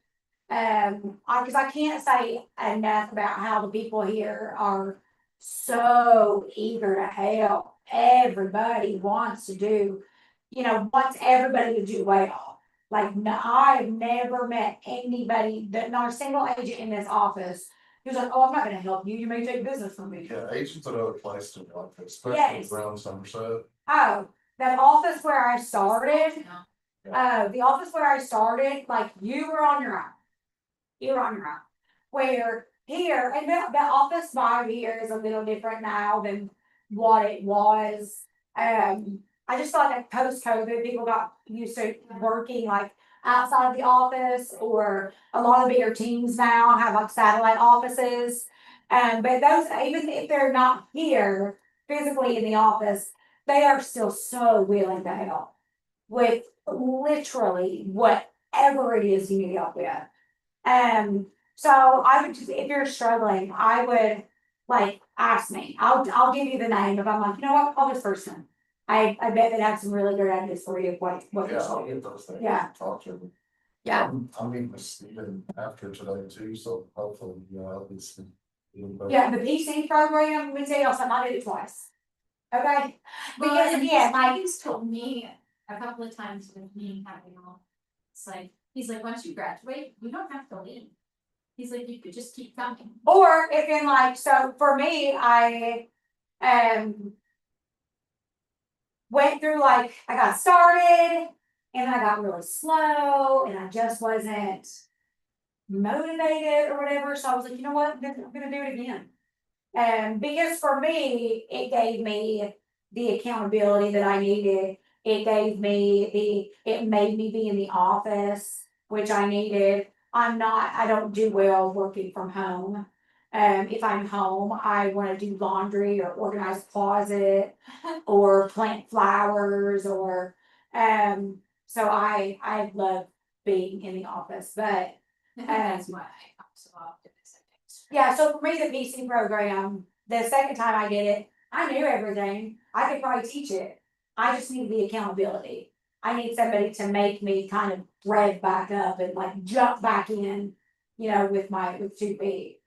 Cause I can't say enough about how the people here are so eager to help. Everybody wants to do, wants everybody to do well. Like, no, I've never met anybody not a single agent in this office who's like, oh, I'm not gonna help you, you may take business from me. Yeah, agents at other places, like, especially Yes. around Somerset. Oh, that office where I started, No. the office where I started, like, you were on your own. You're on your own. Where here, and the office vibe here is a little different now than what it was. I just thought that post-COVID, people got used to working like outside of the office, or a lot of bigger teams now have like satellite offices. But those, even if they're not here physically in the office, they are still so willing to help with literally whatever it is you need help with. So I would just, if you're struggling, I would like ask me. I'll give you the name if I'm like, you know what, call this person. I bet they'd have some really good ideas for you of what you Yeah, I'll should do. get those things. Yeah. Talk to them. Yeah. I'm meeting with Steven after today too, so hopefully, I'll be some. Yeah, the PC program, let me tell y'all something, I did it twice. Okay, because Well, again, like, he's told me a couple of times with me having all, it's like, he's like, once you graduate, you don't have to leave. He's like, you could just keep coming. or if in like, so for me, I went through like, I got started and then I got really slow and I just wasn't motivated or whatever. So I was like, you know what, I'm gonna do it again. Because for me, it gave me the accountability that I needed. It made me be in the office, which I needed. I don't do well working from home. If I'm home, I wanna do laundry or organize a closet or plant flowers or, so I love being in the office, but That's why I come so often. is I text her. yeah, so for me, the PC program, the second time I did it, I knew everything. I could probably teach it. I just need the accountability. I need somebody to make me kind of rev back up and like jump back in, with 2 feet.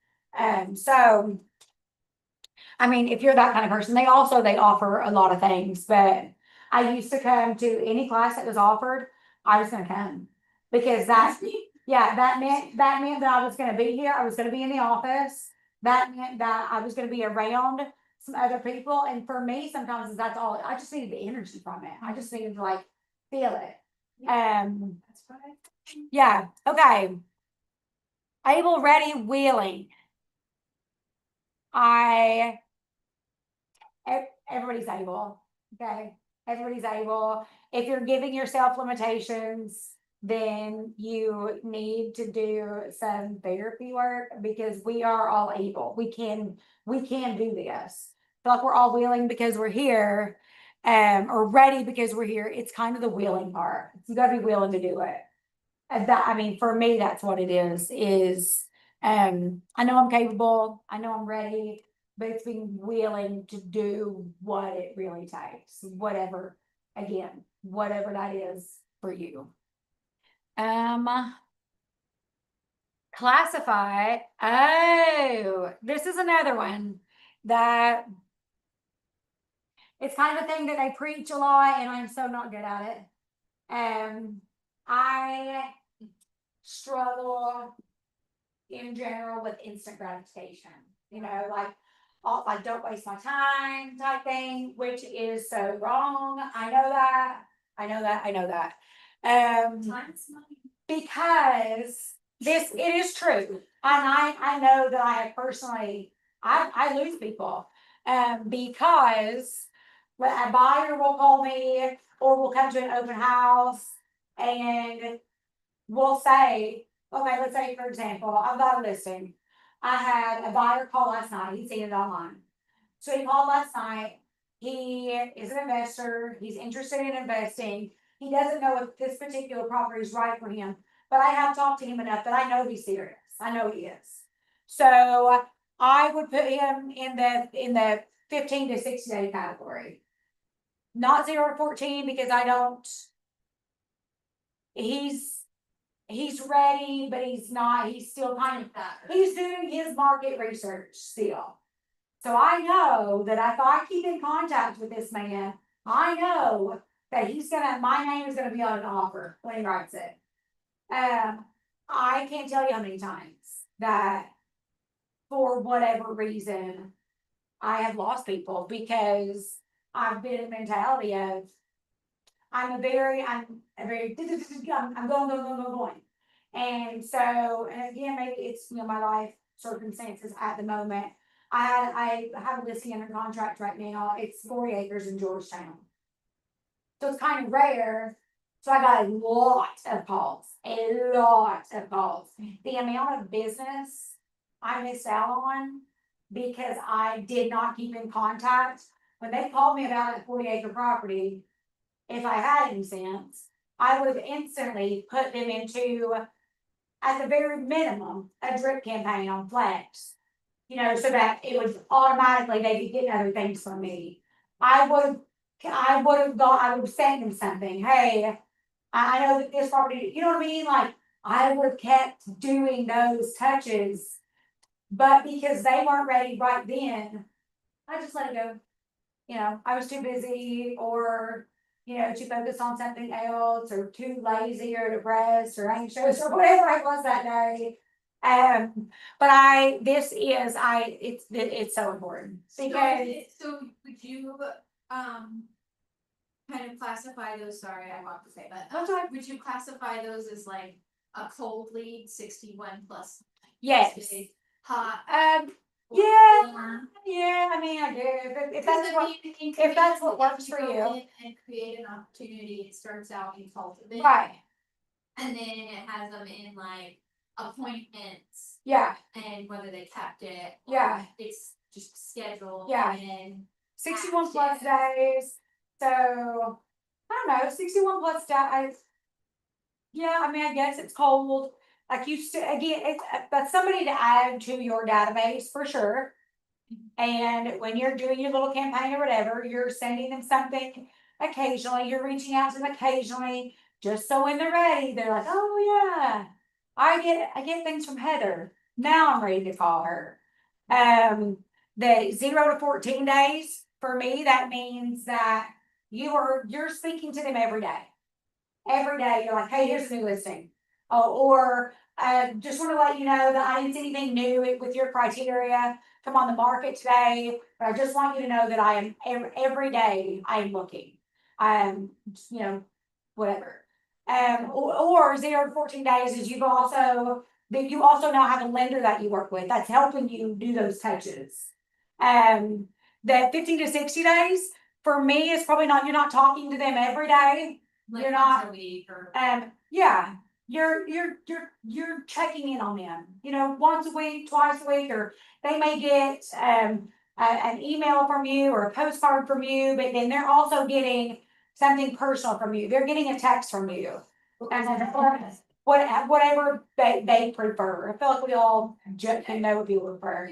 So, I mean, if you're that kind of person, they offer a lot of things, but I used to come to any class that was offered, I was gonna come. Because that's, yeah, that meant that I was gonna be here, I was gonna be in the office. That meant that I was gonna be around some other people, and for me, sometimes that's all, I just needed the energy from it, I just needed to like feel it. That's what I. Yeah, okay. Able, ready, willing. Everybody's able, okay? Everybody's able. If you're giving yourself limitations, then you need to do some therapy work because we are all able. We can do this. Feel like we're all willing because we're here, or ready because we're here. It's kind of the willing part. You gotta be willing to do it. And that, I mean, for me, that's what it is I know I'm capable, I know I'm ready, but it's being willing to do what it really takes, whatever, again, whatever that is for you. Classify. Oh, this is another one that it's kind of a thing that I preach a lot, and I'm so not good at it. I struggle in general with instant gratification. You know, like don't waste my time type thing, which is so wrong. I know that. I know that. I know that. Time's money. Because it is true, and I know that I have personally I lose people, because a buyer will call me or will come to an open house and we'll say, okay, let's say for example, I've got a listing. I had a buyer call last night. He'd seen it online. So he called last night. He is an investor. He's interested in investing. He doesn't know if this particular property is right for him, but I have talked to him enough that I know he's serious. I know he is. So I would put him in the 15 to 60 day category. Not 0 to 14 because I don't. He's ready, but he's not. He's still kind of. He's doing his market research still. So I know that if I keep in contact with this man, I know that my name is gonna be on an offer when he writes it. I can't tell you how many times that for whatever reason, I have lost people because I've been in the mentality of I'm going. And so, and again, maybe it's, my life circumstances at the moment. I have a listing under contract right now. It's 40 acres in Georgetown. So it's kind of rare. So I got a lot of calls, The amount of business I missed out on because I did not keep in contact. When they called me about a 40-acre property, if I had any sense, I would have instantly put them into, at the very minimum, a drip campaign on Flex. So that it would automatically, they'd be getting other things from me. I would have sent them something. Hey, I know that this property, you know what I mean? Like, I would have kept doing those touches, but because they weren't ready right then, I just let it go. I was too busy or, to focus on something else or too lazy or depressed or anxious or whatever I was that day. But it's so important because So would you, kind of classify those, sorry, I want to say that. That's all right. Would you classify those as like a cold lead, 61 plus? yes, Hot. yeah, warm? yeah. I mean, I do. If Because that's what works for you, and create an opportunity, it starts out in cultivate. right? And then it has them in like appointments Yeah, and whether they kept it. or Yeah. It's just scheduled. Yeah. And 61 plus days. So I don't know, 61 plus days. Yeah, I mean, I guess it's cold. Like again, that's somebody to add to your database for sure. And when you're doing your little campaign or whatever, you're sending them something occasionally. You're reaching out to them occasionally, just so when they're ready, they're like, "Oh yeah, I get things from Heather. Now I'm ready to call her." The 0 to 14 days for me, that means that you're speaking to them every day. Every day, you're like, "Hey, here's a new listing." Oh, or just want to let you know that I didn't see anything new with your criteria come on the market today, but I just want you to know that I am every day I am looking. You know, whatever. Or 0 to 14 days is you also now have a lender that you work with that's helping you do those touches. That 15 to 60 days for me is probably not, you're not talking to them every day. like You're once not- a week or. Yeah, you're checking in on them, once a week, twice a week, or they may get an email from you or a postcard from you, but then they're also getting something personal from you. They're getting a text from you. And then whatever they prefer. I feel like we all can know what people prefer.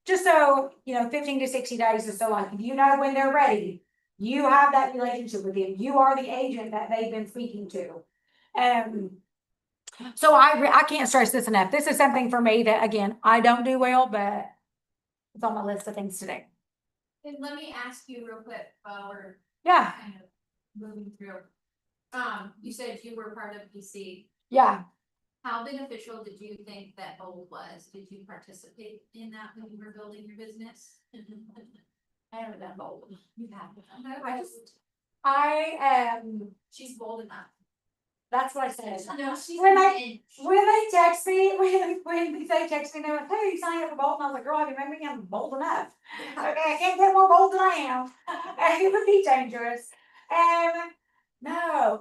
Just so, 15 to 60 days is so like, if you know when they're ready, you have that relationship with them. You are the agent that they've been speaking to. So I can't stress this enough. This is something for me that, again, I don't do well, but it's on my list of things to do. And let me ask you real quick, while we're Yeah, kind of moving through. You said you were part of PC. yeah. How beneficial did you think that bold was? Did you participate in that when you were building your business? I haven't done bold. You have. She's bold enough. That's what I said. No, she's. When they text me, when they text me, they're like, hey, you signed up for bold, and I was like, girl, have you met me? I'm bold enough. Okay, I can't get more bold than I am. It would be dangerous. No,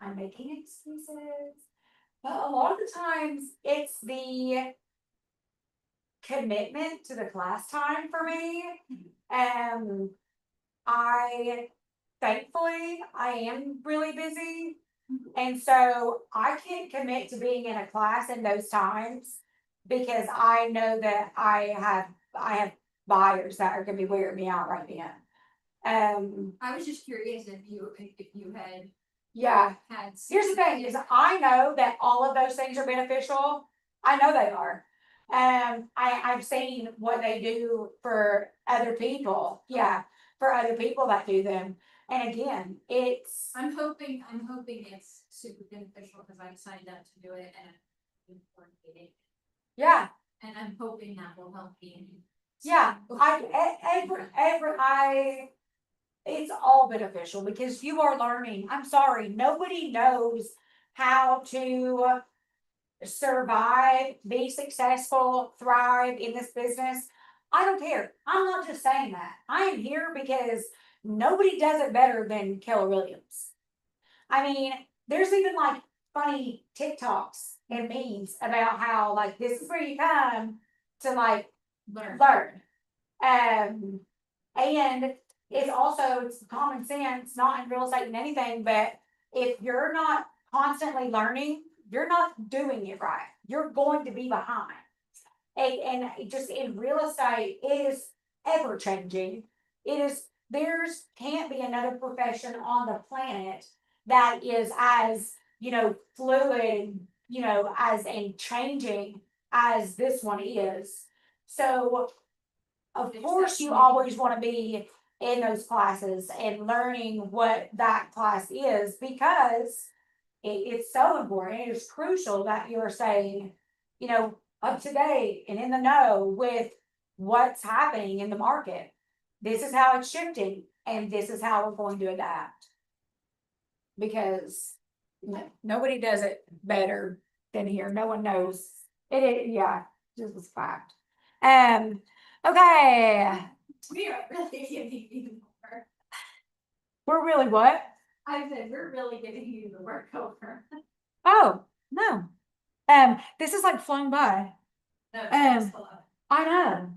I'm making excuses. But a lot of the times it's the commitment to the class time for me. Thankfully, I am really busy. And so I can't commit to being in a class in those times because I know that I have buyers that are gonna be wearing me out right then. I was just curious if you had Yeah. had. Here's the thing, is I know that all of those things are beneficial. I know they are. I've seen what they do for other people. Yeah, for other people that do them. And again, I'm hoping it's super beneficial because I've signed up to do it and I'm meeting. yeah, And I'm hoping that will help me. yeah. It's all beneficial because you are learning. I'm sorry, nobody knows how to survive, be successful, thrive in this business. I don't care. I'm not just saying that. I am here because nobody does it better than Keller Williams. I mean, there's even like funny TikToks and memes about how like this is where you come to like learn. And it's common sense, not in real estate and anything, but if you're not constantly learning, you're not doing it right. You're going to be behind. And just in real estate, it is ever changing. There's can't be another profession on the planet that is as, fluid, as and changing as this one is. So of course you always want to be in those classes and learning what that class is because it's so important. It is crucial that you're staying, up to date and in the know with what's happening in the market. This is how it's shifting, and this is how we're going to adapt. Because nobody does it better than here. No one knows. Yeah, just was fact. Okay. We are really giving you more. We're really what? I said, we're really giving you the work over. Oh, no. This is like flown by. No, I know.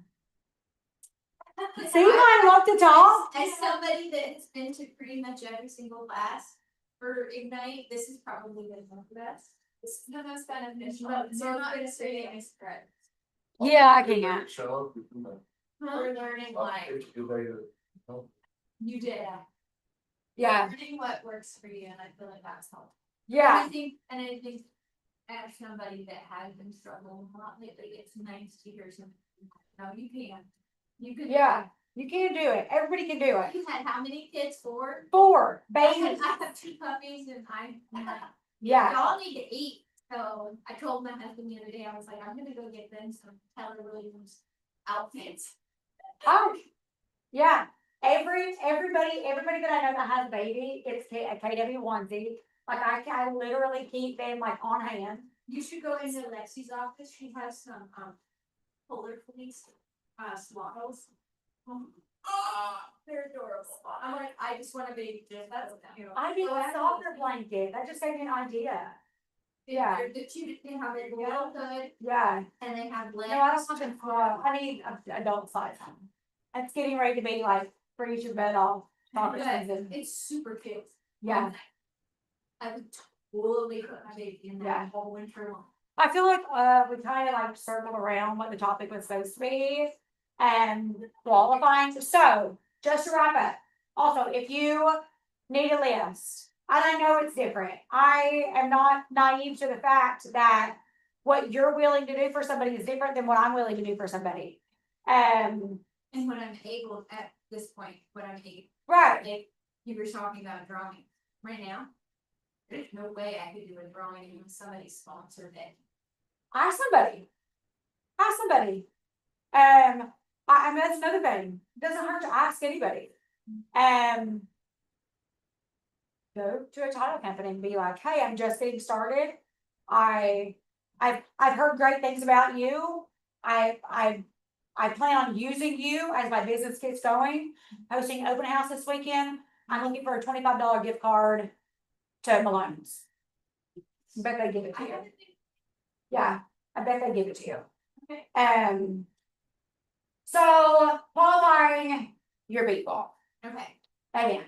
See why I love to talk? As somebody that has been to pretty much every single class for Ignite, this is probably the best. This is the most beneficial. You're not gonna say any spread. Yeah, I can't. Show up, We're learning like you did. Yeah, Learning what works for you, and I feel like that's helpful. yeah, I think as somebody that has been struggling a lot lately, it's nice to hear something. No, you can. You can. yeah. You can do it. Everybody can do it. You had how many kids? 4? 4 I babies. have 2 puppies and I'm like, Yeah, y'all need to eat. So I told my husband the other day, I was like, I'm gonna go get them some Keller Williams outfits. oh, yeah. Everybody that I know that has a baby, it's a KW onesie. Like I literally keep them like on hand. You should go into Lexi's office. She has some polar fleece swaddles. They're adorable. I'm like, I just want a baby just that's cute. I need a soccer blanket. That just gave me an idea. Yeah. They're the cute. They have a little hood Yeah. and they have legs. No, I don't want them small. I need adult size. It's getting ready to be like freeze your bed off. Soccer But season. it's super cute. Yeah. I would totally put my baby in Yeah. that whole winter long. I feel like, we kind of like circled around what the topic was supposed to be and qualifying. So just to wrap up, also, if you need a list, and I know it's different, I am not naive to the fact that what you're willing to do for somebody is different than what I'm willing to do for somebody. And when I'm able, at this point, when I'm able, Right, if you were talking about drawing, right now, there's no way I could do a drawing when somebody sponsored it. ask somebody. Ask somebody. I mean, that's another thing. It doesn't hurt to ask anybody. Go to a title company and be like, hey, I'm just getting started. I've heard great things about you. I plan on using you as my business gets going. Hosting an open house this weekend. I'm looking for a $25 gift card to Malone's. I bet they give it to you. Yeah, I bet they give it to you. Okay. So qualifying your people. Okay. Again.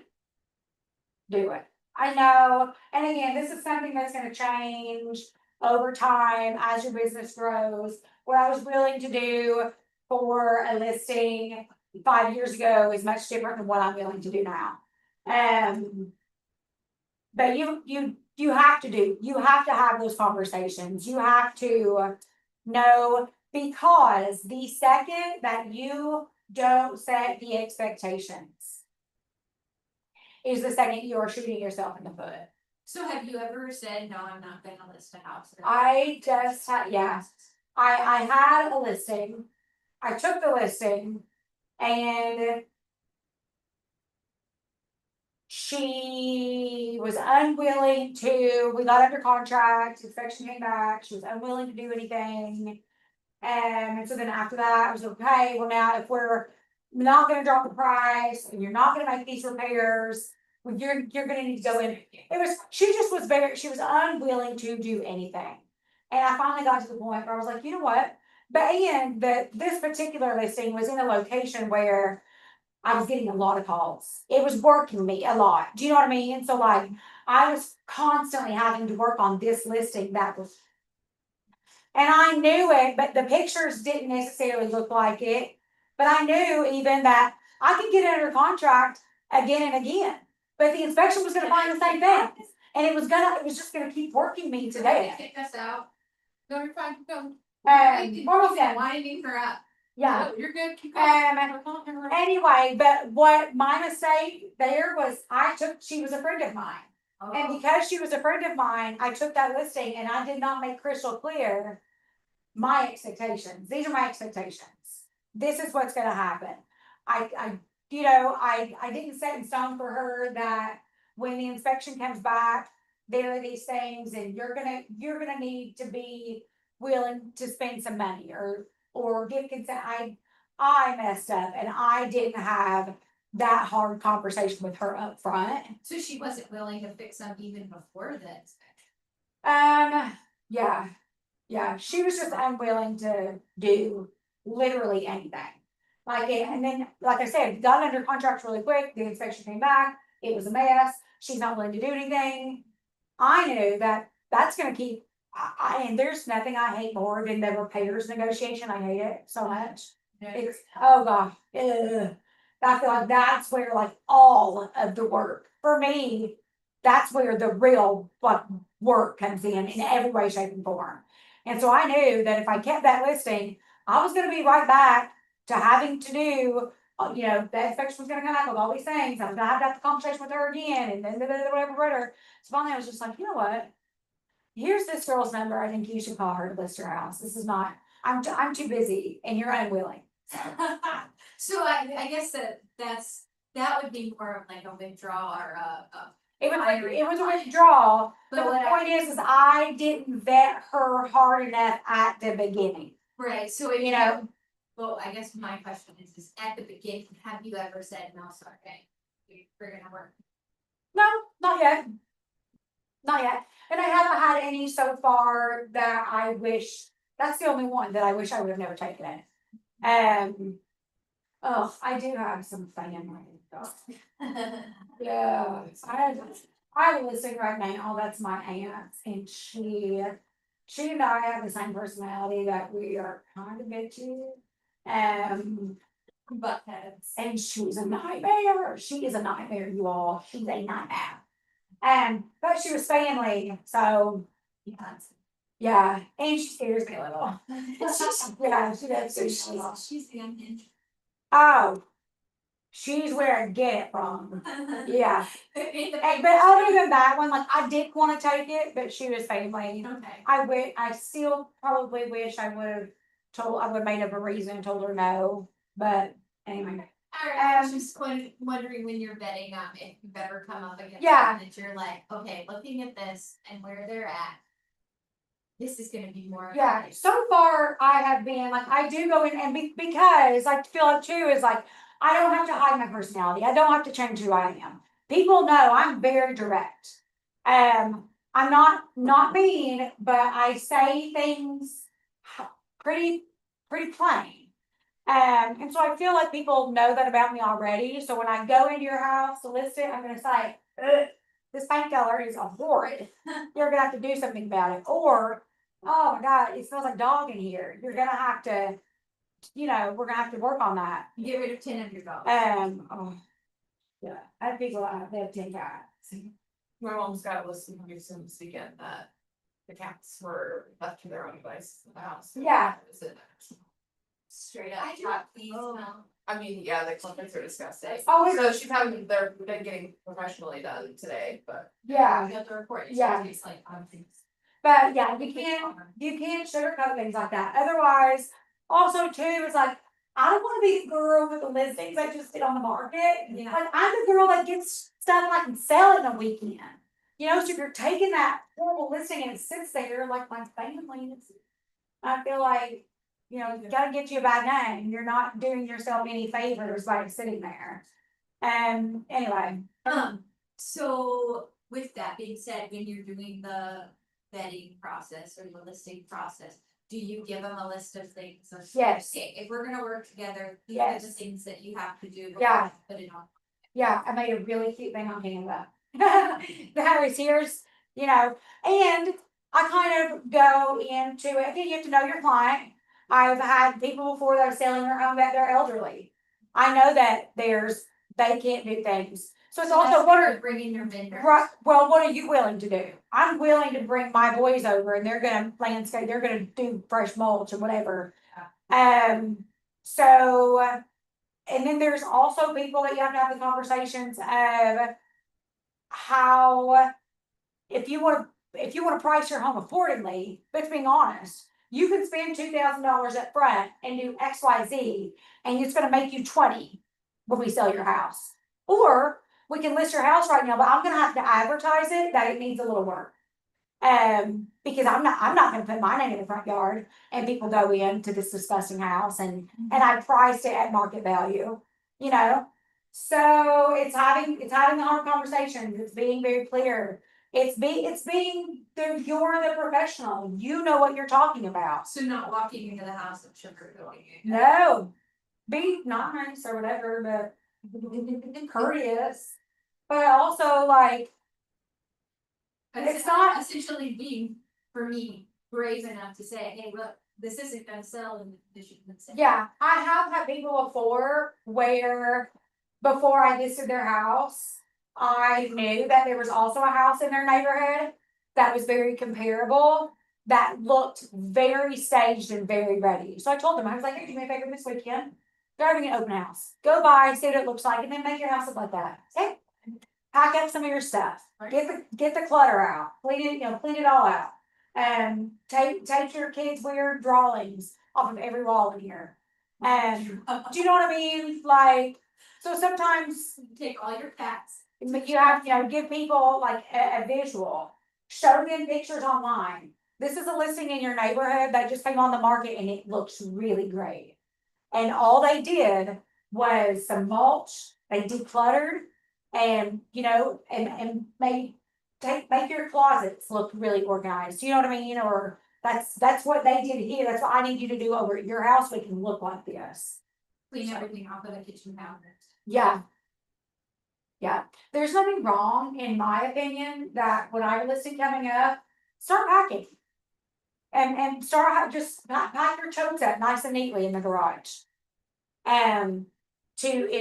Do it. I know, and again, this is something that's gonna change over time as your business grows. What I was willing to do for a listing 5 years ago is much different than what I'm willing to do now. But you have to have those conversations. You have to know, because the second that you don't set the expectations is the second you are shooting yourself in the foot. So have you ever said, no, I'm not gonna list a house? I just had, yeah, I had a listing. I took the listing and she was unwilling to, we got under contract, inspection came back, she was unwilling to do anything. And so then after that, I was okay, well now if we're not gonna drop the price and you're not gonna make these repairs, well, you're gonna need to go in. She was unwilling to do anything. And I finally got to the point where I was like, you know what? But again, this particular listing was in a location where I was getting a lot of calls. It was working me a lot. Do you know what I mean? So like, I was constantly having to work on this listing that was. And I knew it, but the pictures didn't necessarily look like it. But I knew even that I could get it under contract again and again. But the inspection was gonna find the same thing. And it was just gonna keep working me today. Kick us out. No, you're fine, go. Almost done. Winding her up. Yeah. No, you're good, keep going. Anyway, but what my mistake there was, she was a friend of mine. And because she was a friend of mine, I took that listing and I did not make crystal clear my expectations. These are my expectations. This is what's gonna happen. I didn't set in stone for her that when the inspection comes back, there are these things and you're gonna need to be willing to spend some money or give consent. I messed up and I didn't have that hard conversation with her up front. So she wasn't willing to fix them even before the inspection? Yeah, she was just unwilling to do literally anything. And then, like I said, got under contract really quick, the inspection came back, it was a mess, she's not willing to do anything. I knew that that's gonna keep, and there's nothing I hate more than the repairs negotiation, I hate it so much. It's, oh gosh, ugh. I feel like that's where like all of the work, for me, that's where the real work comes in every way, shape and form. And so I knew that if I kept that listing, I was gonna be right back to having to do, the inspection was gonna come back with all these things. I was gonna have to have the conversation with her again and then whatever. So finally I was just like, you know what? Here's this girl's number. I think you should call her to list her house. This is not, I'm too busy and you're unwilling. So I guess that would be more of like a withdrawal or It was a withdrawal, but the point is I didn't vet her hard enough at the beginning. right, so well, I guess my question is at the beginning, have you ever said, no, sorry, we're gonna work? No, not yet. Not yet. And I haven't had any so far that I wish, that's the only one that I wish I would have never taken it. I do have some family stuff. Yeah, I have a listing right now, that's my aunt, and she and I have the same personality that we are kind of bitchy. Butt heads. And she's a nightmare. She is a nightmare, you all. She's a nightmare. But she was family, so yeah, and she scares me a little. Yeah, she does. She's the unhinged. Oh, she's where I get it from. Yeah. In the- But other than that one, like I did want to take it, but she was family. Okay. I still probably wish I would have made up a reason and told her no, but anyway. Alright, I was just wondering when you're vetting, if you better come up against. Yeah. something That you're like, okay, looking at this and where they're at. This is gonna be more. Yeah, so far I have been like, I do go in and because I feel like too is like, I don't have to hide my personality. I don't have to change who I am. People know I'm very direct. I'm not mean, but I say things pretty plain. And so I feel like people know that about me already. So when I go into your house to list it, I'm gonna say, "Ugh, this paint color is horrid. You're gonna have to do something about it." Or, "Oh my God, it smells like dog in here. You're gonna have to, we're gonna have to work on that." Get rid of 10 of your dogs. Oh, yeah, I have people that they have 10 cats. My mom's got a listing here soon this weekend that the cats were left to their own devices in the house. Yeah. Is it- Straight up. Top, please, smell. I mean, yeah, the clippings are disgusting. Oh, So she's having, they're been getting professionally done today, but yeah, You have to report. Yeah. It's like, things. but yeah, you can't sugarcoat things like that. Otherwise, also too, it's like, I don't wanna be the girl with the listings that just sit on the market. Yeah. Like, I'm the girl that gets stuff and I can sell it in a weekend. So if you're taking that horrible listing and it sits there like my family, I feel like, you gotta get you a bad name. You're not doing yourself any favors by sitting there. Anyway. So with that being said, when you're doing the vetting process or the listing process, do you give them a list of things of? Yes. Okay, if we're gonna work together, these are the Yes. things that you have to do. before Yeah. you Put it on. Yeah, I made a really cute thing on Canva. That was here's, and I kind of go into it, again, you have to know your client. I've had people before that are selling their home that they're elderly. I know that they can't do things. So it's also what are, Bringing your vendor. right, well, what are you willing to do? I'm willing to bring my boys over and they're gonna landscape, they're gonna do fresh mulch or whatever. So, and then there's also people that you have to have the conversations of how, if you wanna price your home accordingly, but being honest, you can spend $2,000 up front and do XYZ, and it's gonna make you 20 when we sell your house. Or we can list your house right now, but I'm gonna have to advertise it that it needs a little work. Because I'm not gonna put my name in the front yard and people go into this disgusting house and I priced it at market value, So it's having the hard conversations, it's being very clear. You're the professional, you know what you're talking about. So not walking into the house and sugarcoating it. No, be nice or whatever, but courteous. But also like, it's not- Essentially being, for me, brave enough to say, hey, look, this isn't gonna sell and this shouldn't sell. yeah, I have had people before where, before I listed their house, I knew that there was also a house in their neighborhood that was very comparable, that looked very staged and very ready. So I told them, I was like, hey, do me a favor this weekend, they're having an open house. Go by, see what it looks like, and then make your house look like that. Okay? Pack up some of your stuff. Get the clutter out. Clean it all out. And take your kids' weird drawings off of every wall in here. And do you know what I mean? Like, so sometimes Take all your cats. you have, give people like a visual. Show them pictures online. This is a listing in your neighborhood that just came on the market and it looks really great. And all they did was some mulch, they decluttered and, and make your closets look really organized. You know what I mean? Or that's what they did here. That's what I need you to do over at your house. We can look like this. Clean everything off of the kitchen counters. Yeah. Yeah, there's nothing wrong, in my opinion, that when I listen coming up, start packing. And start just pack your totes up nice and neatly in the garage. In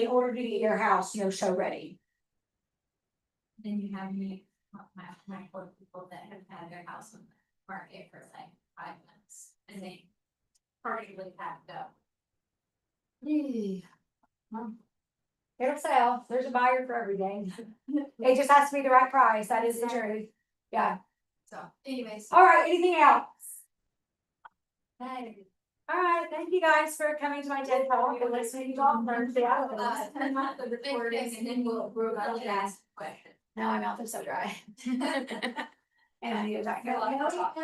order to get your house, show ready. Then you have my four people that have had their house on the market for like 5 months, and they partially packed up. It'll sell, there's a buyer for everything. It just has to be the right price, that is the truth. Yeah, So anyways. alright, anything else? Hey. Alright, thank you guys for coming to my TED Talk and listening to all learn The recording, and then we'll ask questions. Now my mouth is so dry. And I need to back Well, up.